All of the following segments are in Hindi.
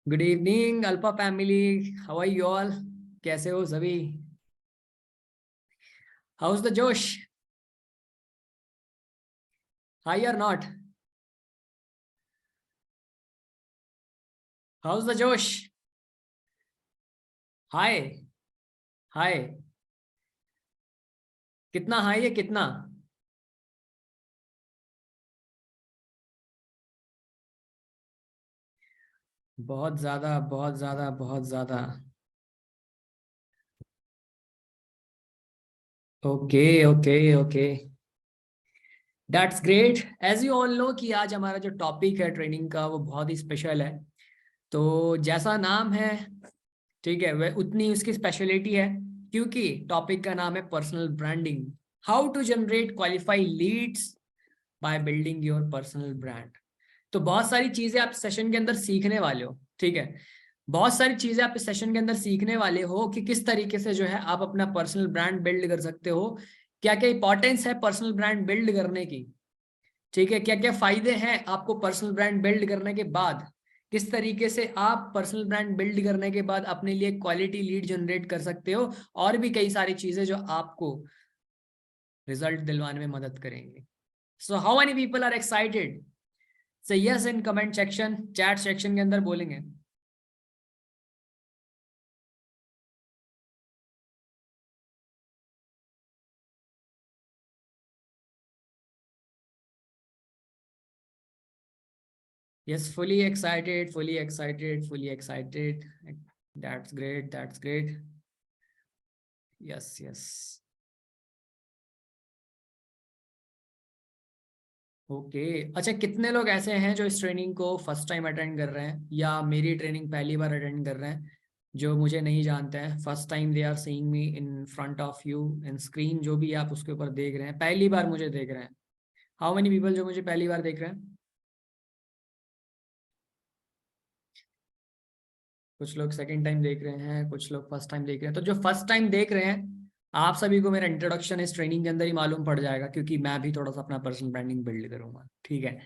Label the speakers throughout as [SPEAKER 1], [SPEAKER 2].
[SPEAKER 1] Good evening alpha family. How are you all? कैसे हो सभी? How's the josh? हाई और not? How's the josh? Hi? हाय? कितना हाई है कितना? बहुत ज्यादा, बहुत ज्यादा, बहुत ज्यादा। Okay okay okay. That's great. As you all know कि आज हमारा जो टॉपिक है ट्रेनिंग का वो बहुत ही स्पेशल है। तो जैसा नाम है, ठीक है, वह उतनी उसकी स्पेशलिटी है। क्योंकि टॉपिक का नाम है personal branding. How to generate qualify leads by building your personal brand. तो बहुत सारी चीजें आप सेशन के अंदर सीखने वाले हो, ठीक है। बहुत सारी चीजें आप इस सेशन के अंदर सीखने वाले हो कि किस तरीके से जो है आप अपना पर्सनल ब्रांड बिल्ड कर सकते हो। क्या क्या इंपॉर्टेंस है पर्सनल ब्रांड बिल्ड करने की, ठीक है। क्या क्या फायदे हैं आपको पर्सनल ब्रांड बिल्ड करने के बाद। किस तरीके से आप पर्सनल ब्रांड बिल्ड करने के बाद अपने लिए क्वालिटी लीड जनरेट कर सकते हो। और भी कई सारी चीजें जो आपको रिजल्ट दिलवाने में मदद करेंगे। So how many people are excited? Say yes in comment section, chat section के अंदर बोलेंगे। Yes, fully excited, fully excited, fully excited. That's great, that's great. Yes yes. Okay. अच्छा, कितने लोग ऐसे हैं जो इस ट्रेनिंग को फर्स्ट टाइम अटेंड कर रहे हैं या मेरी ट्रेनिंग पहली बार अटेंड कर रहे हैं, जो मुझे नहीं जानते हैं? First time they are seeing me in front of you in screen, जो भी आप उसके ऊपर देख रहे हैं पहली बार मुझे देख रहे हैं। हाउ मेनी पीपल जो मुझे पहली बार देख रहे हैं? कुछ लोग सेकंड टाइम देख रहे हैं, कुछ लोग फर्स्ट टाइम देख रहे हैं। तो जो फर्स्ट टाइम देख रहे हैं, आप सभी को मेरा इंट्रोडक्शन इस ट्रेनिंग के अंदर ही मालूम पड़ जाएगा, क्योंकि मैं भी थोड़ा सा अपना पर्सनल ब्रांडिंग बिल्ड करूंगा, ठीक है।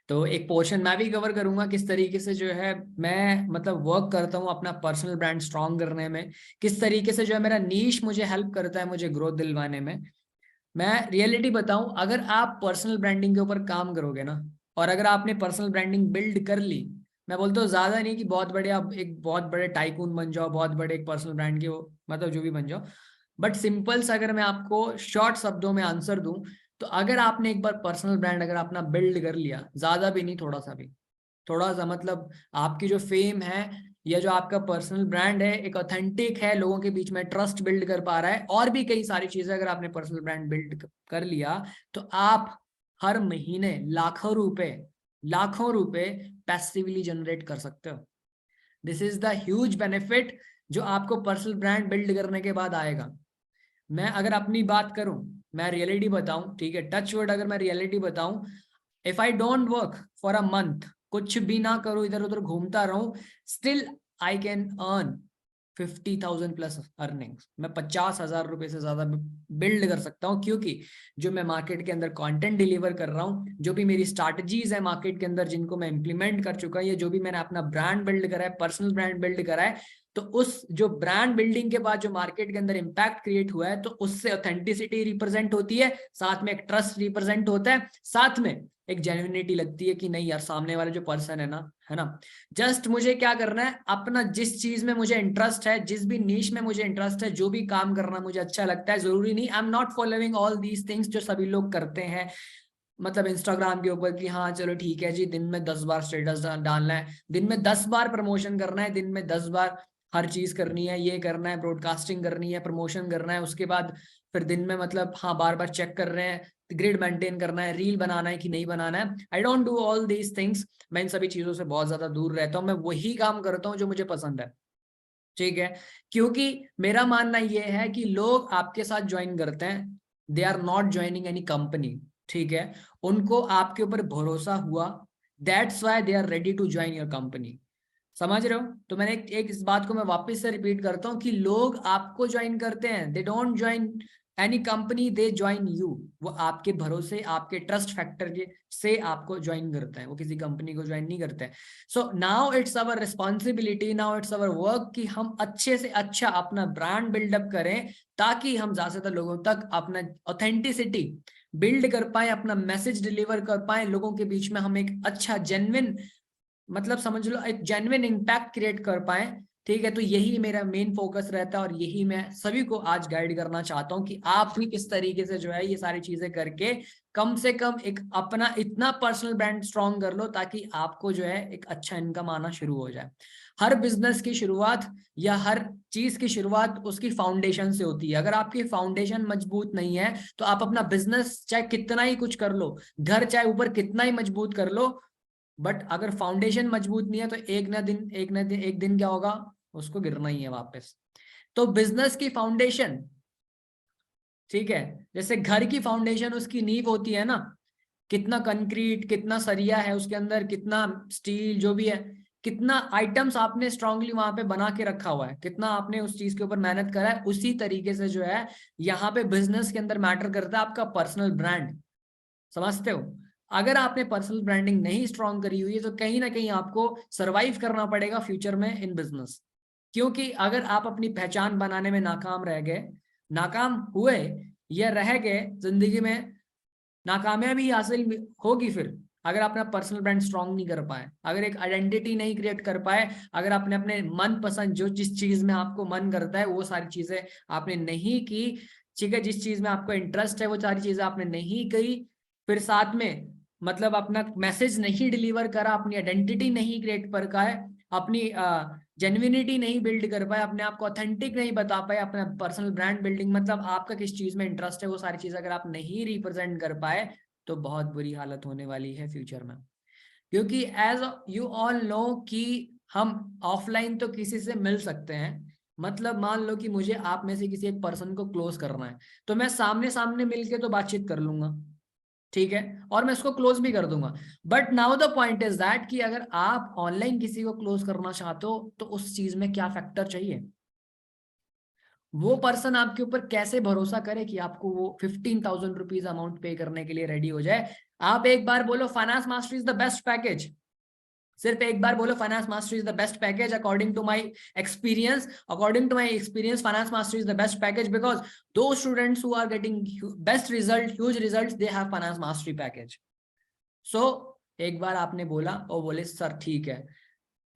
[SPEAKER 1] तो एक पोर्शन मैं भी कवर करूंगा किस तरीके से जो है मैं मतलब वर्क करता हूँ अपना पर्सनल ब्रांड स्ट्रॉन्ग करने में। किस तरीके से जो है मेरा नीश मुझे हेल्प करता है मुझे ग्रोथ दिलवाने में। मैं रियलिटी बताऊं, अगर आप पर्सनल ब्रांडिंग के ऊपर काम करोगे ना, और अगर आपने पर्सनल ब्रांडिंग बिल्ड कर ली, मैं बोलता हूँ ज्यादा नहीं कि बहुत बड़े आप एक बहुत बड़े टाइकून बन जाओ, बहुत बड़े एक पर्सनल ब्रांड के वो मतलब जो भी बन जाओ। बट सिंपल सा अगर मैं आपको शॉर्ट शब्दों में आंसर दूं, तो अगर आपने एक बार पर्सनल ब्रांड अगर अपना बिल्ड कर लिया, ज्यादा भी नहीं थोड़ा सा भी, थोड़ा सा मतलब आपकी जो फेम है या जो आपका पर्सनल ब्रांड है एक ऑथेंटिक है, लोगों के बीच में ट्रस्ट बिल्ड कर पा रहा है, और भी कई सारी चीजें अगर आपने पर्सनल ब्रांड बिल्ड कर लिया, तो आप हर महीने लाखों रुपए पैसिवली जनरेट कर सकते हो। This is the huge benefit जो आपको पर्सनल ब्रांड बिल्ड करने के बाद आएगा। मैं अगर अपनी बात करूं, मैं रियलिटी बताऊं, ठीक है, टच वर्ड अगर मैं रियलिटी बताऊं, if I don't work for a month, कुछ भी ना करूं, इधर उधर घूमता रहूं, still I can earn 50,000 plus earnings. मैं 50,000 रुपए से ज्यादा बिल्ड कर सकता हूँ, क्योंकि जो मैं मार्केट के अंदर कंटेंट डिलीवर कर रहा हूँ, जो भी मेरी स्ट्रैटेजीज है मार्केट के अंदर जिनको मैं इंप्लीमेंट कर चुका हूँ, या जो भी मैंने अपना ब्रांड बिल्ड करा है, पर्सनल ब्रांड बिल्ड करा है, तो उस जो ब्रांड बिल्डिंग के बाद जो मार्केट के अंदर इम्पैक्ट क्रिएट हुआ है, तो उससे ऑथेंटिसिटी रिप्रेजेंट होती है, साथ में एक ट्रस्ट रिप्रेजेंट होता है, साथ में एक जेन्युइनिटी लगती है कि नहीं यार, सामने वाले जो पर्सन है ना, जस्ट मुझे क्या करना है, अपना जिस चीज में मुझे इंटरेस्ट है, जिस भी नीश में मुझे इंटरेस्ट है, जो भी काम करना मुझे अच्छा लगता है, जरूरी नहीं I am not following all these things जो सभी लोग करते हैं, मतलब इंस्टाग्राम के ऊपर कि हाँ चलो ठीक है जी, दिन में 10 बार स्टेटस डालना है, दिन में 10 बार प्रमोशन करना है, दिन में 10 बार हर चीज करनी है, ये करना है, ब्रॉडकास्टिंग करनी है, प्रमोशन करना है, उसके बाद फिर दिन में मतलब हाँ बार बार चेक कर रहे हैं, ग्रिड मेंटेन करना है, रील बनाना है कि नहीं बनाना है। I don't do all these things. मैं इन सभी चीजों से बहुत ज्यादा दूर रहता हूँ, मैं वही काम करता हूँ जो मुझे पसंद है, ठीक है। क्योंकि मेरा मानना यह है कि लोग आपके साथ ज्वाइन करते हैं, they are not joining any company, ठीक है। उनको आपके ऊपर भरोसा हुआ, that's why they are ready to join your company. समझ रहे हो? तो मैंने एक इस बात को मैं वापस से रिपीट करता हूँ कि लोग आपको ज्वाइन करते हैं, they don't join any company they join you, वो आपके भरोसे, आपके ट्रस्ट फैक्टर से आपको ज्वाइन करते हैं, वो किसी कंपनी को ज्वाइन नहीं करते हैं। So now it's our responsibility, now it's our work कि हम अच्छे से अच्छा अपना ब्रांड बिल्डअप करें, ताकि हम ज्यादा से ज्यादा लोगों तक अपना ऑथेंटिसिटी बिल्ड कर पाए, अपना मैसेज डिलीवर कर पाए लोगों के बीच में, हम एक अच्छा जेन्युइन, मतलब समझ लो एक जेन्युइन इम्पैक्ट क्रिएट कर पाए। ठीक है, तो यही मेरा मेन फोकस रहता है, और यही मैं सभी को आज गाइड करना चाहता हूँ कि आप भी इस तरीके से जो है ये सारी चीजें करके कम से कम एक अपना इतना पर्सनल ब्रांड स्ट्रॉन्ग कर लो, ताकि आपको जो है एक अच्छा इनकम आना शुरू हो जाए। हर बिजनेस की शुरुआत या हर चीज की शुरुआत उसकी फाउंडेशन से होती है। अगर आपकी फाउंडेशन मजबूत नहीं है तो आप अपना बिजनेस चाहे कितना ही कुछ कर लो, घर चाहे ऊपर कितना ही मजबूत कर लो, बट अगर फाउंडेशन मजबूत नहीं है तो एक दिन क्या होगा, उसको गिरना ही है वापस। तो बिजनेस की फाउंडेशन, ठीक है, जैसे घर की फाउंडेशन उसकी नींव होती है ना, कितना कंक्रीट, कितना सरिया है उसके अंदर, कितना स्टील जो भी है, कितना आइटम्स आपने स्ट्रांगली वहां पे बना के रखा हुआ है, कितना आपने उस चीज के ऊपर मेहनत करा है, उसी तरीके से जो है यहाँ पे बिजनेस के अंदर मैटर करता है आपका पर्सनल ब्रांड। समझते हो? अगर आपने पर्सनल ब्रांडिंग नहीं स्ट्रॉन्ग करी हुई है तो कहीं ना कहीं आपको सरवाइव करना पड़ेगा फ्यूचर में इन बिजनेस। क्योंकि अगर आप अपनी पहचान बनाने में नाकाम रह गए, नाकाम हुए या रह गए जिंदगी में, नाकामयाबी हासिल होगी फिर अगर आपने पर्सनल ब्रांड स्ट्रॉन्ग नहीं कर पाए, अगर एक आइडेंटिटी नहीं क्रिएट कर पाए, अगर आपने अपने मन पसंद जो जिस चीज में आपको मन करता है वो सारी चीजें आपने नहीं की, ठीक है, जिस चीज में आपको इंटरेस्ट है वो सारी चीजें आपने नहीं करी, फिर साथ में मतलब अपना मैसेज नहीं डिलीवर करा, अपनी आइडेंटिटी नहीं क्रिएट कर पाए, अपनी जेन्युइनिटी नहीं बिल्ड कर पाए, अपने आप को ऑथेंटिक नहीं बता पाए, अपना पर्सनल ब्रांड बिल्डिंग मतलब आपका किस चीज में इंटरेस्ट है वो सारी चीज अगर आप नहीं रिप्रेजेंट कर पाए, तो बहुत बुरी हालत होने वाली है फ्यूचर में। क्योंकि एज यू ऑल नो कि हम ऑफलाइन तो किसी से मिल सकते हैं, मतलब मान लो कि मुझे आप में से किसी एक पर्सन को क्लोज करना है, तो मैं सामने सामने मिलके तो बातचीत कर लूंगा, ठीक है, और मैं इसको क्लोज भी कर दूंगा। But now the point is that कि अगर आप ऑनलाइन किसी को क्लोज करना चाहते हो तो उस चीज में क्या फैक्टर चाहिए, वो पर्सन आपके ऊपर कैसे भरोसा करे कि आपको वो 15,000 रुपीज अमाउंट पे करने के लिए रेडी हो जाए। आप एक बार बोलो finance master is the best package, सिर्फ एक बार बोलो finance master is the best package according to my experience, according to my experience finance master is the best package because those students who are getting best result, huge results, they have finance mastery package. So एक बार आपने बोला और बोले सर ठीक है,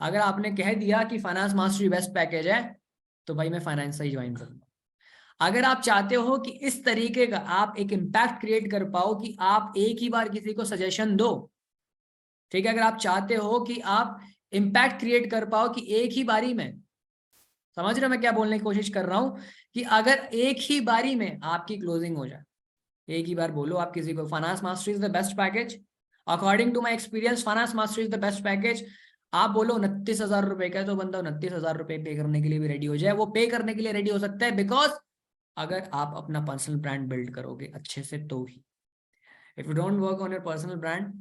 [SPEAKER 1] अगर आपने कह दिया कि फाइनेंस मास्टरी बेस्ट पैकेज है तो भाई मैं फाइनेंस से ही ज्वाइन करूंगा। अगर आप चाहते हो कि इस तरीके का आप एक इम्पैक्ट क्रिएट कर पाओ कि आप एक ही बार किसी को सजेशन दो, ठीक है, अगर आप चाहते हो कि आप इम्पैक्ट क्रिएट कर पाओ कि एक ही बारी में, समझ रहे हो मैं क्या बोलने की कोशिश कर रहा हूं, कि अगर एक ही बारी में आपकी क्लोजिंग हो जाए, एक ही बार बोलो आप किसी को finance master is the best package, according to my experience finance master is the best package, आप बोलो 29,000 रुपए का है, तो बंदा 29,000 रुपए पे करने के लिए भी रेडी हो जाए, वो पे करने के लिए रेडी हो सकता है, बिकॉज अगर आप अपना पर्सनल ब्रांड बिल्ड करोगे अच्छे से तो ही। If you don't work on your personal brand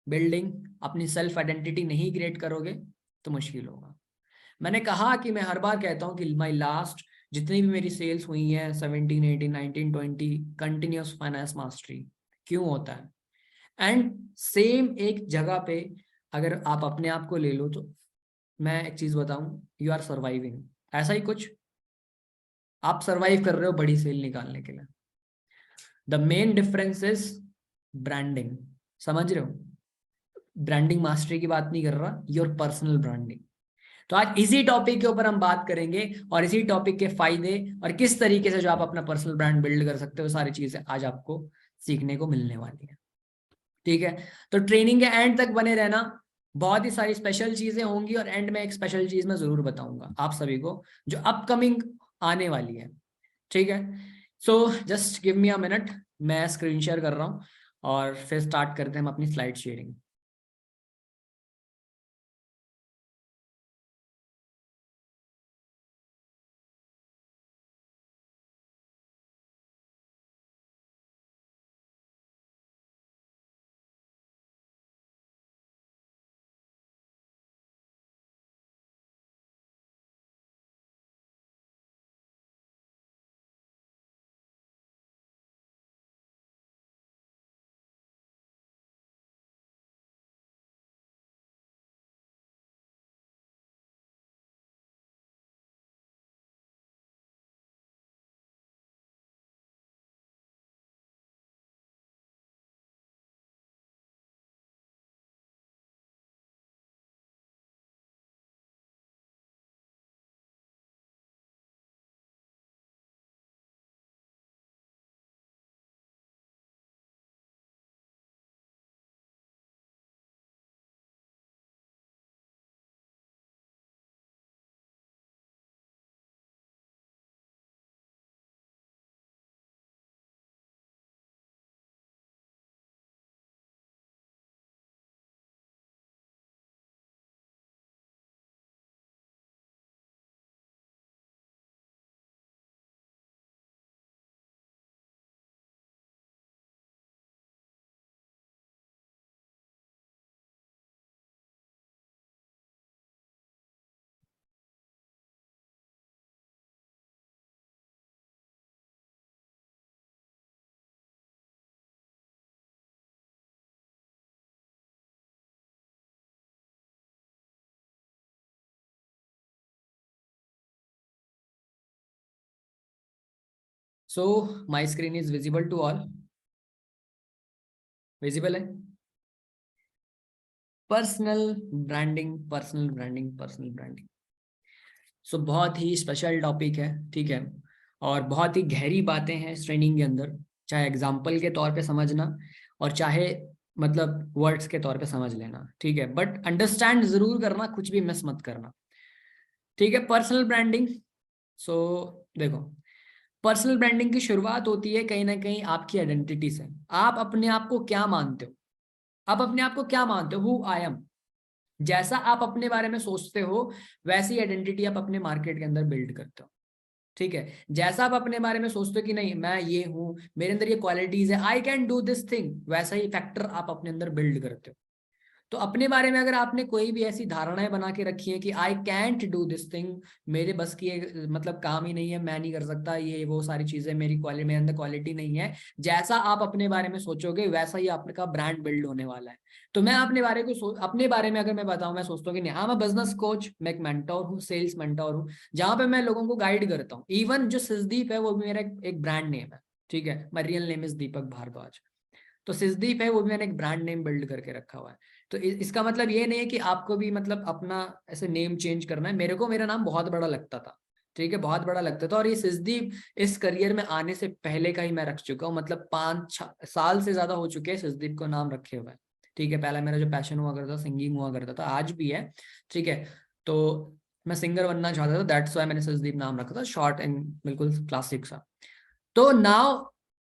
[SPEAKER 1] building, अपनी सेल्फ आइडेंटिटी नहीं क्रिएट करोगे तो मुश्किल होगा। मैंने कहा कि मैं हर बार कहता हूँ कि माई लास्ट जितनी भी मेरी सेल्स हुई हैं 17, 18, 19, 20 कंटिन्यूस फाइनेंस मास्टरी क्यों होता है। एंड सेम एक जगह पे अगर आप अपने आप को ले लो तो मैं एक चीज बताऊं, यू आर सर्वाइविंग, ऐसा ही कुछ आप सर्वाइव कर रहे हो बड़ी सेल निकालने के लिए। The main difference is branding, समझ रहे हो? ब्रांडिंग मास्टरी की बात नहीं कर रहा, योर पर्सनल ब्रांडिंग। तो आज इसी टॉपिक के ऊपर हम बात करेंगे और इसी टॉपिक के फायदे और किस तरीके से जो आप अपना पर्सनल ब्रांड बिल्ड कर सकते हो, सारी चीजें आज आपको सीखने को मिलने वाली है। ठीक है, तो ट्रेनिंग के एंड तक बने रहना, बहुत ही सारी स्पेशल चीजें होंगी और एंड में एक स्पेशल चीज मैं जरूर बताऊंगा आप सभी को जो अपकमिंग आने वाली है। ठीक है, so just give me a minute, मैं स्क्रीन शेयर कर रहा हूँ और फिर स्टार्ट करते हैं हम अपनी slide sharing. So my screen is visible to all, visible है? Personal branding, personal branding, personal branding. So बहुत ही स्पेशल टॉपिक है, ठीक है, और बहुत ही गहरी बातें हैं इस ट्रेनिंग के अंदर, चाहे एग्जाम्पल के तौर पे समझना और चाहे मतलब वर्ड्स के तौर पे समझ लेना, ठीक है, बट अंडरस्टैंड जरूर करना, कुछ भी मिस मत करना, ठीक है। पर्सनल ब्रांडिंग, सो देखो, पर्सनल ब्रांडिंग की शुरुआत होती है कहीं ना कहीं आपकी आइडेंटिटी से। आप अपने आप को क्या मानते हो, आप अपने आप को क्या मानते हो, हु आई एम। जैसा आप अपने बारे में सोचते हो वैसी आइडेंटिटी आप अपने मार्केट के अंदर बिल्ड करते हो, ठीक है। जैसा आप अपने बारे में सोचते हो कि नहीं मैं ये हूं, मेरे अंदर ये क्वालिटीज है, I can do this thing, वैसा ही फैक्टर आप अपने अंदर बिल्ड करते हो। तो अपने बारे में अगर आपने कोई भी ऐसी धारणाएं बना के रखी है कि I can't do this thing, मेरे बस की मतलब काम ही नहीं है, मैं नहीं कर सकता ये वो सारी चीजें, मेरी क्वालिटी, मेरे अंदर क्वालिटी नहीं है, जैसा आप अपने बारे में सोचोगे वैसा ही आपका ब्रांड बिल्ड होने वाला है। तो मैं अपने बारे को अपने बारे में अगर मैं बताऊं, मैं सोचता हूँ कि नहीं, हाँ मैं बिजनेस कोच, मैं एक मेंटोर हूँ, सेल्स मेंटोर हूँ, जहां पे मैं लोगों को गाइड करता हूँ। इवन जो सिसदीप है वो भी मेरा एक ब्रांड नेम है, ठीक है, माय रियल नेम इज दीपक भारद्वाज। तो सिसदीप है वो भी मैंने एक ब्रांड नेम बिल्ड करके रखा हुआ है। तो इसका मतलब ये नहीं है कि आपको भी मतलब अपना ऐसे नेम चेंज करना है। मेरे को मेरा नाम बहुत बड़ा लगता था, ठीक है, बहुत बड़ा लगता था, और ये सिसदीप इस करियर में आने से पहले का ही मैं रख चुका हूँ, मतलब 5-6 साल से ज्यादा हो चुके हैं सिसदीप को नाम रखे हुए, ठीक है। पहला मेरा जो पैशन हुआ करता था, सिंगिंग हुआ करता था, आज भी है, ठीक है। तो मैं सिंगर बनना चाहता था, दैट्स वाई मैंने सिसदीप नाम रखा था, शॉर्ट एंड बिल्कुल क्लासिक सा। तो नाउ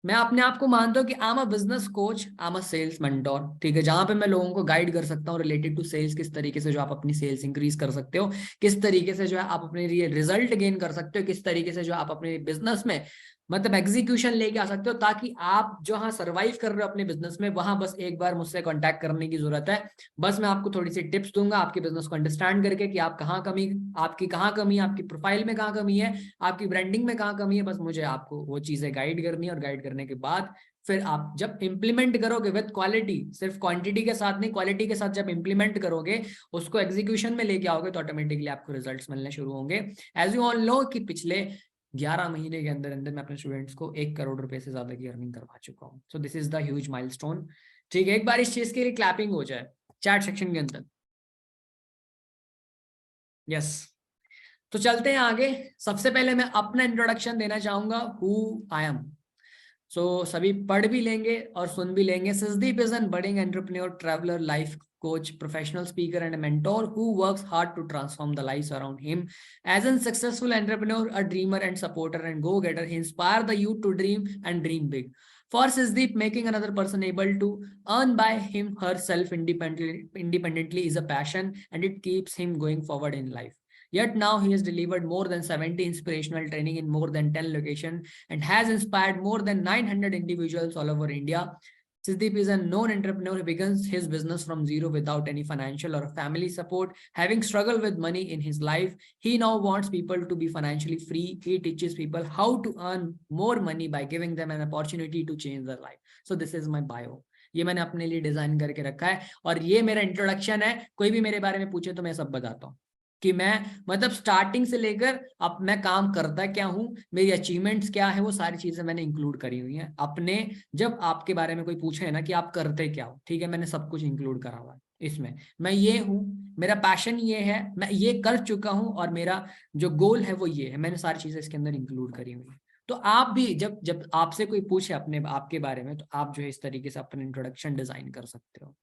[SPEAKER 1] मैं अपने आप को मानता हूँ कि I am a business coach, I am a sales mentor, ठीक है, जहां पे मैं लोगों को गाइड कर सकता हूँ रिलेटेड टू सेल्स, किस तरीके से जो आप अपनी सेल्स इंक्रीज कर सकते हो, किस तरीके से जो है आप अपने लिए रिजल्ट गेन कर सकते हो, किस तरीके से जो आप अपने बिजनेस में मतलब एग्जीक्यूशन लेके आ सकते हो, ताकि आप जहां सर्वाइव कर रहे हो अपने बिजनेस में, वहां बस एक बार मुझसे कांटेक्ट करने की जरूरत है। बस मैं आपको थोड़ी सी टिप्स दूंगा आपके बिजनेस को अंडरस्टैंड करके कि आप कहाँ कमी, आपकी कहाँ कमी है, आपकी प्रोफाइल में कहाँ कमी है, आपकी ब्रांडिंग में कहाँ कमी है, बस मुझे आपको वो चीजें गाइड करनी है, और गाइड करने के बाद फिर आप जब इंप्लीमेंट करोगे विद क्वालिटी, सिर्फ क्वांटिटी के साथ नहीं, क्वालिटी के साथ जब इंप्लीमेंट करोगे, उसको एग्जीक्यूशन में लेके आओगे, तो ऑटोमेटिकली आपको रिजल्ट्स मिलने शुरू होंगे। एज यू ऑल नो कि पिछले 11 महीने के अंदर अंदर मैं अपने स्टूडेंट्स को 1 करोड़ रुपए से ज्यादा की अर्निंग करवा चुका हूँ। So this is the huge milestone, ठीक है। एक बार इस चीज के लिए क्लैपिंग हो जाए चैट सेक्शन के अंदर, यस। तो चलते हैं आगे। सबसे पहले मैं अपना इंट्रोडक्शन देना चाहूंगा, हु आई एम। सो सभी पढ़ भी लेंगे और सुन भी लेंगे। Sisdeep is an budding entrepreneur, traveller, life coach, professional speaker and a mentor who works hard to transform the lives around him. As a successful entrepreneur, a dreamer and supporter and go-getter, he inspires the youth to dream and dream big. For Sisdeep, making another person able to earn by him herself independently is a passion, and it keeps him going forward in life. Yet now he has delivered more than 70 inspirational training in more than 10 locations and has inspired more than 900 individuals all over India. Sisdeep is a known entrepreneur who begins his business from zero without any financial or family support. Having struggled with money in his life, he now wants people to be financially free. He teaches people how to earn more money by giving them an opportunity to change their life. So this is my bio. ये मैंने अपने लिए डिजाइन करके रखा है, और ये मेरा इंट्रोडक्शन है। कोई भी मेरे बारे में पूछे तो मैं सब बताता हूँ कि मैं मतलब स्टार्टिंग से लेकर अब मैं काम करता क्या हूँ, मेरी अचीवमेंट्स क्या है, वो सारी चीजें मैंने इंक्लूड करी हुई हैं अपने। जब आपके बारे में कोई पूछे ना कि आप करते क्या हो, ठीक है, मैंने सब कुछ इंक्लूड करा हुआ है इसमें। मैं ये हूँ, मेरा पैशन ये है, मैं ये कर चुका हूँ, और मेरा जो गोल है वो ये है, मैंने सारी चीजें इसके अंदर इंक्लूड करी हुई है। तो आप भी जब जब आपसे कोई पूछे अपने आपके बारे में, तो आप जो है इस तरीके से अपना इंट्रोडक्शन डिजाइन कर सकते हो।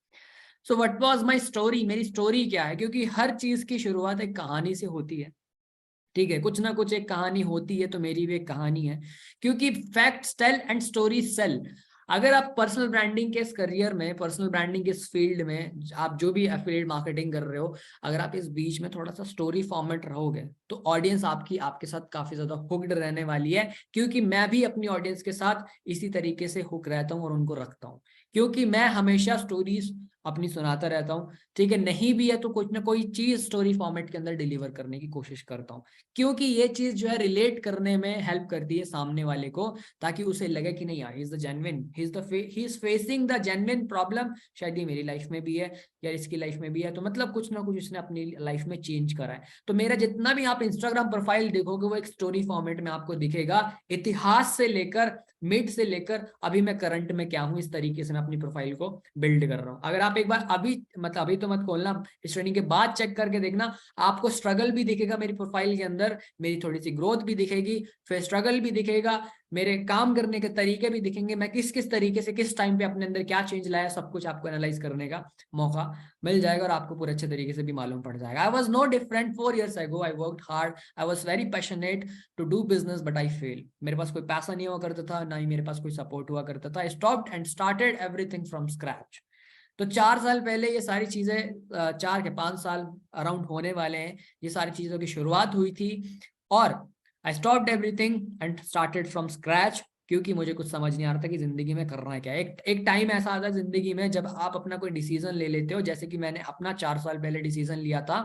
[SPEAKER 1] So what was my story, मेरी स्टोरी क्या है, क्योंकि हर चीज की शुरुआत एक कहानी से होती है, ठीक है, कुछ ना कुछ एक कहानी होती है, तो मेरी भी एक कहानी है, क्योंकि facts tell and story sell. अगर आप पर्सनल ब्रांडिंग के इस करियर में, पर्सनल ब्रांडिंग के इस फील्ड में, आप जो भी एफिलिएट मार्केटिंग कर रहे हो, अगर आप इस बीच में थोड़ा सा स्टोरी फॉर्मेट रहोगे, तो ऑडियंस आपकी आपके साथ काफी ज्यादा हुक्ड रहने वाली है, क्योंकि मैं भी अपनी ऑडियंस के साथ इसी तरीके से हुक रहता हूँ और उनको रखता हूँ, क्योंकि मैं हमेशा स्टोरीज अपनी सुनाता रहता हूँ, ठीक है। नहीं भी है तो कुछ ना कोई चीज स्टोरी फॉर्मेट के अंदर डिलीवर करने की कोशिश करता हूँ, क्योंकि ये चीज जो है रिलेट करने में हेल्प करती है सामने वाले को, ताकि उसे लगे कि नहीं यार, he is the genuine, he is facing the genuine problem, शायद ये मेरी लाइफ में भी है या इसकी लाइफ में भी है, तो मतलब कुछ ना कुछ इसने अपनी लाइफ में चेंज करा है। तो मेरा जितना भी आप इंस्टाग्राम प्रोफाइल देखोगे वो एक स्टोरी फॉर्मेट में आपको दिखेगा, इतिहास से लेकर मिड से लेकर अभी मैं करंट में क्या हूं, इस तरीके से मैं अपनी प्रोफाइल को बिल्ड कर रहा हूं। अगर आप एक बार अभी मतलब अभी तो मत खोलना, इस ट्रेनिंग के बाद चेक करके देखना, आपको स्ट्रगल भी दिखेगा मेरी प्रोफाइल के अंदर, मेरी थोड़ी सी ग्रोथ भी दिखेगी, फिर स्ट्रगल भी दिखेगा, मेरे काम करने के तरीके भी दिखेंगे, मैं किस किस तरीके से किस टाइम पे अपने अंदर क्या चेंज लाया, सब कुछ आपको एनालाइज करने का मौका मिल जाएगा और आपको पूरे अच्छे तरीके से भी मालूम पड़ जाएगा। I was no different 4 years ago, I worked hard, I was very passionate to do business but I fail. मेरे पास कोई पैसा नहीं हुआ करता था, ना ही मेरे पास कोई सपोर्ट हुआ करता था। I stopped and started everything from scratch. तो 4 साल पहले ये सारी चीजें, 4 के 5 साल अराउंड होने वाले हैं, ये सारी चीजों की शुरुआत हुई थी। और आई stopped everything and started from scratch, क्योंकि मुझे कुछ समझ नहीं आ रहा था कि जिंदगी में करना है क्या। एक टाइम ऐसा आता है जिंदगी में जब आप अपना कोई डिसीजन ले लेते हो, जैसे कि मैंने अपना 4 साल पहले डिसीजन लिया था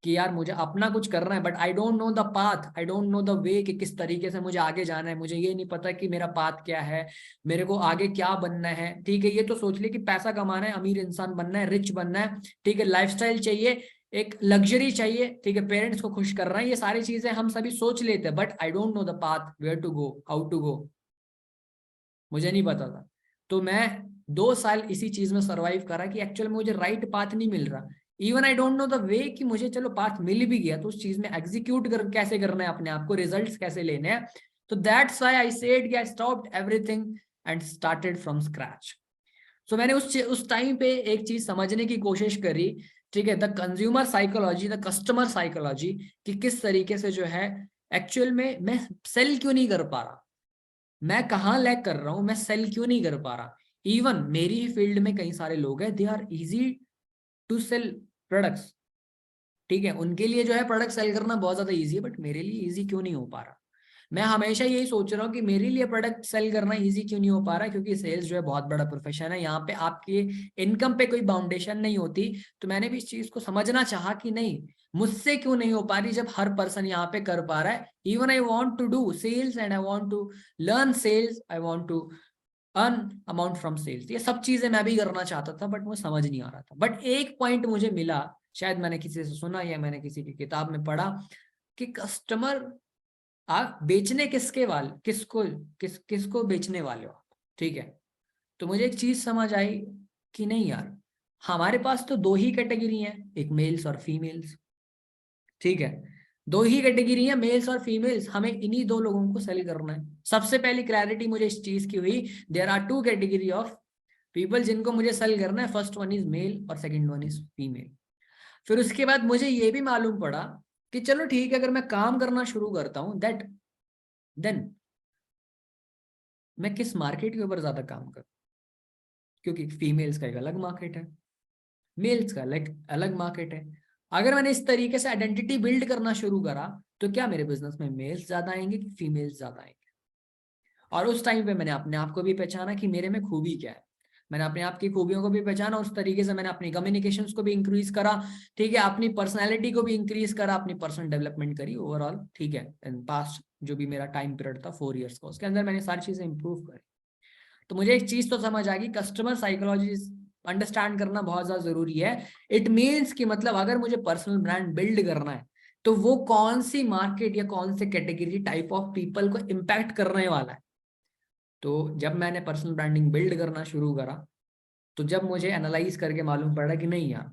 [SPEAKER 1] कि यार मुझे अपना कुछ करना है, but I don't know the path, I don't know the way, कि किस तरीके से मुझे आगे जाना है। मुझे ये नहीं पता कि मेरा पाथ क्या है, मेरे को आगे क्या बनना है, ठीक है। ये तो सोच ले कि पैसा कमाना है, अमीर इंसान बनना है, रिच बनना है, ठीक है, लाइफस्टाइल चाहिए, एक लग्जरी चाहिए, ठीक है, पेरेंट्स को खुश कर रहा है, ये सारी चीजें हम सभी सोच लेते हैं, but I don't know the path, where to go, how to go, मुझे नहीं पता था। तो मैं 2 साल इसी चीज में सरवाइव करा कि एक्चुअल में मुझे राइट पाथ नहीं मिल रहा, even I don't know the way, कि मुझे चलो पाथ मिल भी गया तो उस चीज में एग्जीक्यूट कैसे करना है, अपने आप को रिजल्ट्स कैसे लेने हैं। तो दैट्स व्हाई आई सेड कि I stopped everything and started from scratch. So मैंने उस टाइम पे एक चीज समझने की कोशिश करी, ठीक है, the consumer psychology, the customer psychology, कि किस तरीके से जो है एक्चुअल में मैं सेल क्यों नहीं कर पा रहा, मैं कहाँ लैग कर रहा हूं, मैं सेल क्यों नहीं कर पा रहा। इवन मेरी ही फील्ड में कई सारे लोग हैं, they are easy to sell products, ठीक है, उनके लिए जो है प्रोडक्ट सेल करना बहुत ज्यादा इजी है, बट मेरे लिए इजी क्यों नहीं हो पा रहा। मैं हमेशा यही सोच रहा हूँ कि मेरे लिए प्रोडक्ट सेल करना इजी क्यों नहीं हो पा रहा, क्योंकि सेल्स जो है बहुत बड़ा प्रोफेशन है, यहाँ पे आपकी इनकम पे कोई बाउंडेशन नहीं होती। तो मैंने भी इस चीज को समझना चाहा कि नहीं, मुझसे क्यों नहीं हो पा रही जब हर पर्सन यहाँ पे कर पा रहा है। Even I want to do sales and I want to learn sales, I want to earn amount from sales, ये सब चीजें मैं भी करना चाहता था, बट मुझे समझ नहीं आ रहा था। बट एक पॉइंट मुझे मिला, शायद मैंने किसी से सुना या मैंने किसी की किताब में पढ़ा, कि कस्टमर, आप बेचने किसके वाले, किसको बेचने वाले हो आप, ठीक है। तो मुझे एक चीज समझ आई कि नहीं यार, हमारे पास तो 2 ही कैटेगरी हैं, एक मेल्स और फीमेल्स, ठीक है, 2 ही कैटेगरी है, मेल्स और फीमेल्स, हमें इन्हीं 2 लोगों को सेल करना है। सबसे पहली क्लैरिटी मुझे इस चीज की हुई, there are 2 category of people जिनको मुझे सेल करना है, फर्स्ट वन इज मेल और सेकंड वन इज फीमेल। फिर उसके बाद मुझे ये भी मालूम पड़ा कि चलो ठीक है, अगर मैं काम करना शुरू करता हूं, दैट देन मैं किस मार्केट के ऊपर ज्यादा काम करूं, क्योंकि फीमेल्स का एक अलग मार्केट है, मेल्स का अलग अलग मार्केट है। अगर मैंने इस तरीके से आइडेंटिटी बिल्ड करना शुरू करा, तो क्या मेरे बिजनेस में मेल्स ज्यादा आएंगे कि फीमेल्स ज्यादा आएंगे। और उस टाइम पे मैंने अपने आप को भी पहचाना कि मेरे में खूबी क्या है, मैंने अपने आप की खूबियों को भी पहचाना, उस तरीके से मैंने अपनी कम्युनिकेशंस को भी इंक्रीज करा, ठीक है, अपनी पर्सनैलिटी को भी इंक्रीज करा, अपनी पर्सनल डेवलपमेंट करी ओवरऑल, ठीक है। एंड पास्ट जो भी मेरा टाइम पीरियड था 4 years का, उसके अंदर मैंने सारी चीजें इंप्रूव करी। तो मुझे एक चीज तो समझ आ गई, कस्टमर साइकोलॉजी अंडरस्टैंड करना बहुत ज्यादा जरूरी है। इट मीन्स कि मतलब अगर मुझे पर्सनल ब्रांड बिल्ड करना है, तो वो कौन सी मार्केट या कौन से कैटेगरी टाइप ऑफ पीपल को इम्पैक्ट करने वाला है। तो जब मैंने पर्सनल ब्रांडिंग बिल्ड करना शुरू करा, तो जब मुझे एनालाइज करके मालूम पड़ा कि नहीं यार,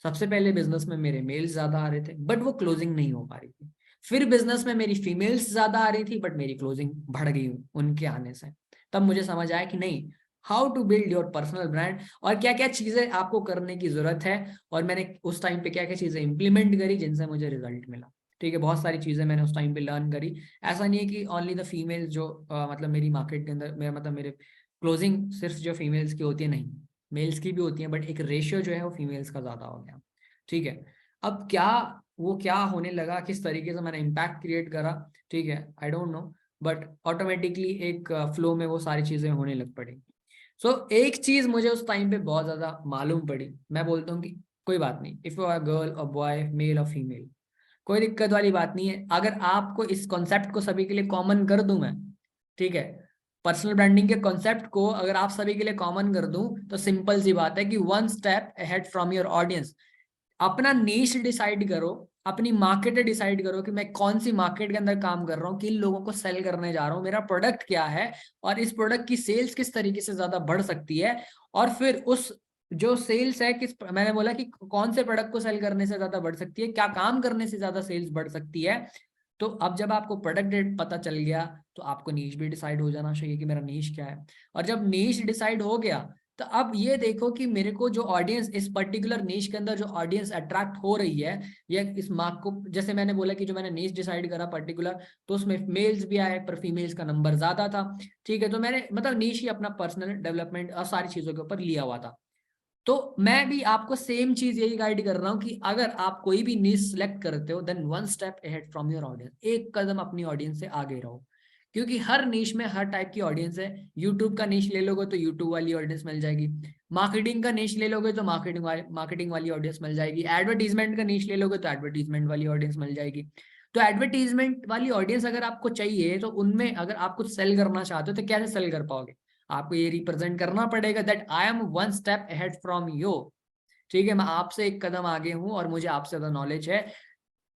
[SPEAKER 1] सबसे पहले बिजनेस में मेरे मेल्स ज्यादा आ रहे थे बट वो क्लोजिंग नहीं हो पा रही थी, फिर बिजनेस में मेरी फीमेल्स ज्यादा आ रही थी बट मेरी क्लोजिंग बढ़ गई उनके आने से। तब मुझे समझ आया कि नहीं, how to build your personal brand, और क्या क्या चीजें आपको करने की जरूरत है। और मैंने उस टाइम पे क्या क्या चीजें इंप्लीमेंट करी जिनसे मुझे रिजल्ट मिला, ठीक है, बहुत सारी चीजें मैंने उस टाइम पे लर्न करी। ऐसा नहीं है कि ओनली द फीमेल जो मतलब मेरी मार्केट के अंदर मेरा मतलब मेरे क्लोजिंग सिर्फ जो फीमेल्स की होती है, नहीं, मेल्स की भी होती है, बट एक रेशियो जो है वो फीमेल्स का ज्यादा हो गया, ठीक है। अब क्या वो क्या होने लगा, किस तरीके से मैंने इम्पैक्ट क्रिएट करा, ठीक है, आई डोंट नो, बट ऑटोमेटिकली एक फ्लो में वो सारी चीजें होने लग पड़ी। एक चीज मुझे उस टाइम पे बहुत ज्यादा मालूम पड़ी, मैं बोलता हूँ कि कोई बात नहीं, इफ यू आर गर्ल और बॉय, मेल और फीमेल, कोई दिक्कत वाली बात नहीं है। अगर आपको इस कॉन्सेप्ट को सभी के लिए कॉमन कर दूं मैं, ठीक है, पर्सनल ब्रांडिंग के कॉन्सेप्ट को अगर आप सभी के लिए कॉमन कर दूं, तो सिंपल सी बात है कि one step ahead from your audience. अपना नीश डिसाइड करो, अपनी मार्केट डिसाइड करो कि मैं कौन सी मार्केट के अंदर काम कर रहा हूँ, किन लोगों को सेल करने जा रहा हूँ, मेरा प्रोडक्ट क्या है, और इस प्रोडक्ट की सेल्स किस तरीके से ज्यादा बढ़ सकती है। और फिर उस जो सेल्स है, किस, मैंने बोला कि कौन से प्रोडक्ट को सेल करने से ज्यादा बढ़ सकती है, क्या काम करने से ज्यादा सेल्स बढ़ सकती है। तो अब जब आपको प्रोडक्ट पता चल गया, तो आपको नीश भी डिसाइड हो जाना चाहिए कि मेरा नीश क्या है। और जब नीश डिसाइड हो गया, तो अब ये देखो कि मेरे को जो ऑडियंस इस पर्टिकुलर नीश के अंदर जो ऑडियंस अट्रैक्ट हो रही है, या इस मार्क को, जैसे मैंने बोला कि जो मैंने नीश डिसाइड करा पर्टिकुलर, तो उसमें मेल्स भी आए पर फीमेल्स का नंबर ज्यादा था, ठीक है। तो मैंने मतलब नीश ही अपना पर्सनल डेवलपमेंट और सारी चीजों के ऊपर लिया हुआ था। तो मैं भी आपको सेम चीज यही गाइड कर रहा हूँ कि अगर आप कोई भी नीश सिलेक्ट करते हो, then one step ahead from your audience, एक कदम अपनी ऑडियंस से आगे रहो। क्योंकि हर नीश में हर टाइप की ऑडियंस है। यूट्यूब का नीश ले लोगे तो यूट्यूब वाली ऑडियंस मिल जाएगी, मार्केटिंग का नीश ले लोगे तो मार्केटिंग वाली ऑडियंस मिल जाएगी, एडवर्टीजमेंट का नीश ले लोगे तो एडवर्टीजमेंट वाली ऑडियंस मिल जाएगी। तो एडवर्टीजमेंट वाली ऑडियंस अगर आपको चाहिए, तो उनमें अगर आप कुछ सेल करना चाहते हो, तो कैसे सेल कर पाओगे? आपको ये रिप्रेजेंट करना पड़ेगा that I am one step ahead from you, ठीक है, मैं आपसे एक कदम आगे हूं और मुझे आपसे ज्यादा नॉलेज है,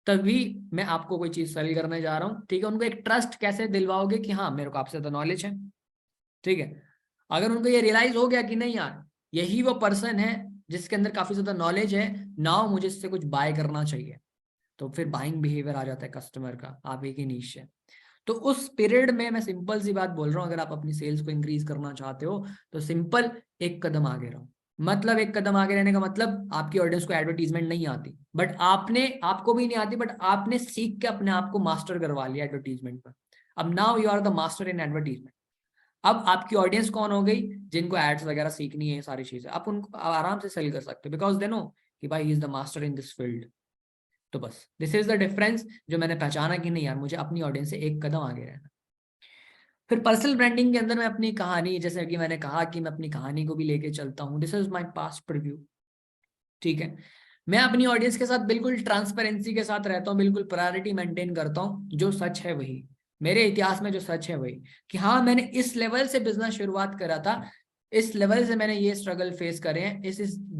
[SPEAKER 1] तभी मैं आपको कोई चीज सेल करने जा रहा हूँ, ठीक है। उनको एक ट्रस्ट कैसे दिलवाओगे कि हाँ मेरे को आपसे ज्यादा नॉलेज है, ठीक है। अगर उनको ये रियलाइज हो गया कि नहीं यार, यही वो पर्सन है जिसके अंदर काफी ज्यादा नॉलेज है, नाउ मुझे इससे कुछ बाय करना चाहिए, तो फिर बाइंग बिहेवियर आ जाता है कस्टमर का, आप एक ही नीश है। तो उस पीरियड में मैं सिंपल सी बात बोल रहा हूँ, अगर आप अपनी सेल्स को इंक्रीज करना चाहते हो, तो सिंपल एक कदम आगे रहो। मतलब एक कदम आगे रहने का मतलब, आपकी ऑडियंस को एडवर्टीजमेंट नहीं आती, बट आपको भी नहीं आती, बट आपने सीख के अपने आप को मास्टर करवा लिया एडवर्टीजमेंट पर। अब now you are the master in advertisement. अब आपकी ऑडियंस कौन हो गई? जिनको एड्स वगैरह सीखनी है, सारी चीजें आप उनको आराम से सेल कर सकते हो, बिकॉज दे नो कि भाई he is the master in this field. तो बस दिस इज द डिफरेंस जो मैंने पहचाना कि नहीं यार, मुझे अपनी ऑडियंस से एक कदम आगे रहना। फिर पर्सनल ब्रांडिंग के अंदर मैं अपनी कहानी, जैसे कि मैंने कहा कि मैं अपनी कहानी को भी लेके चलता हूँ, this is my past preview, ठीक है। मैं अपनी ऑडियंस के साथ बिल्कुल ट्रांसपेरेंसी के साथ रहता हूँ, बिल्कुल प्रायोरिटी मेंटेन करता हूँ, जो सच है वही, मेरे इतिहास में जो सच है वही, कि हाँ मैंने इस लेवल से बिजनेस शुरुआत करा था, इस लेवल से मैंने ये स्ट्रगल फेस करे हैं,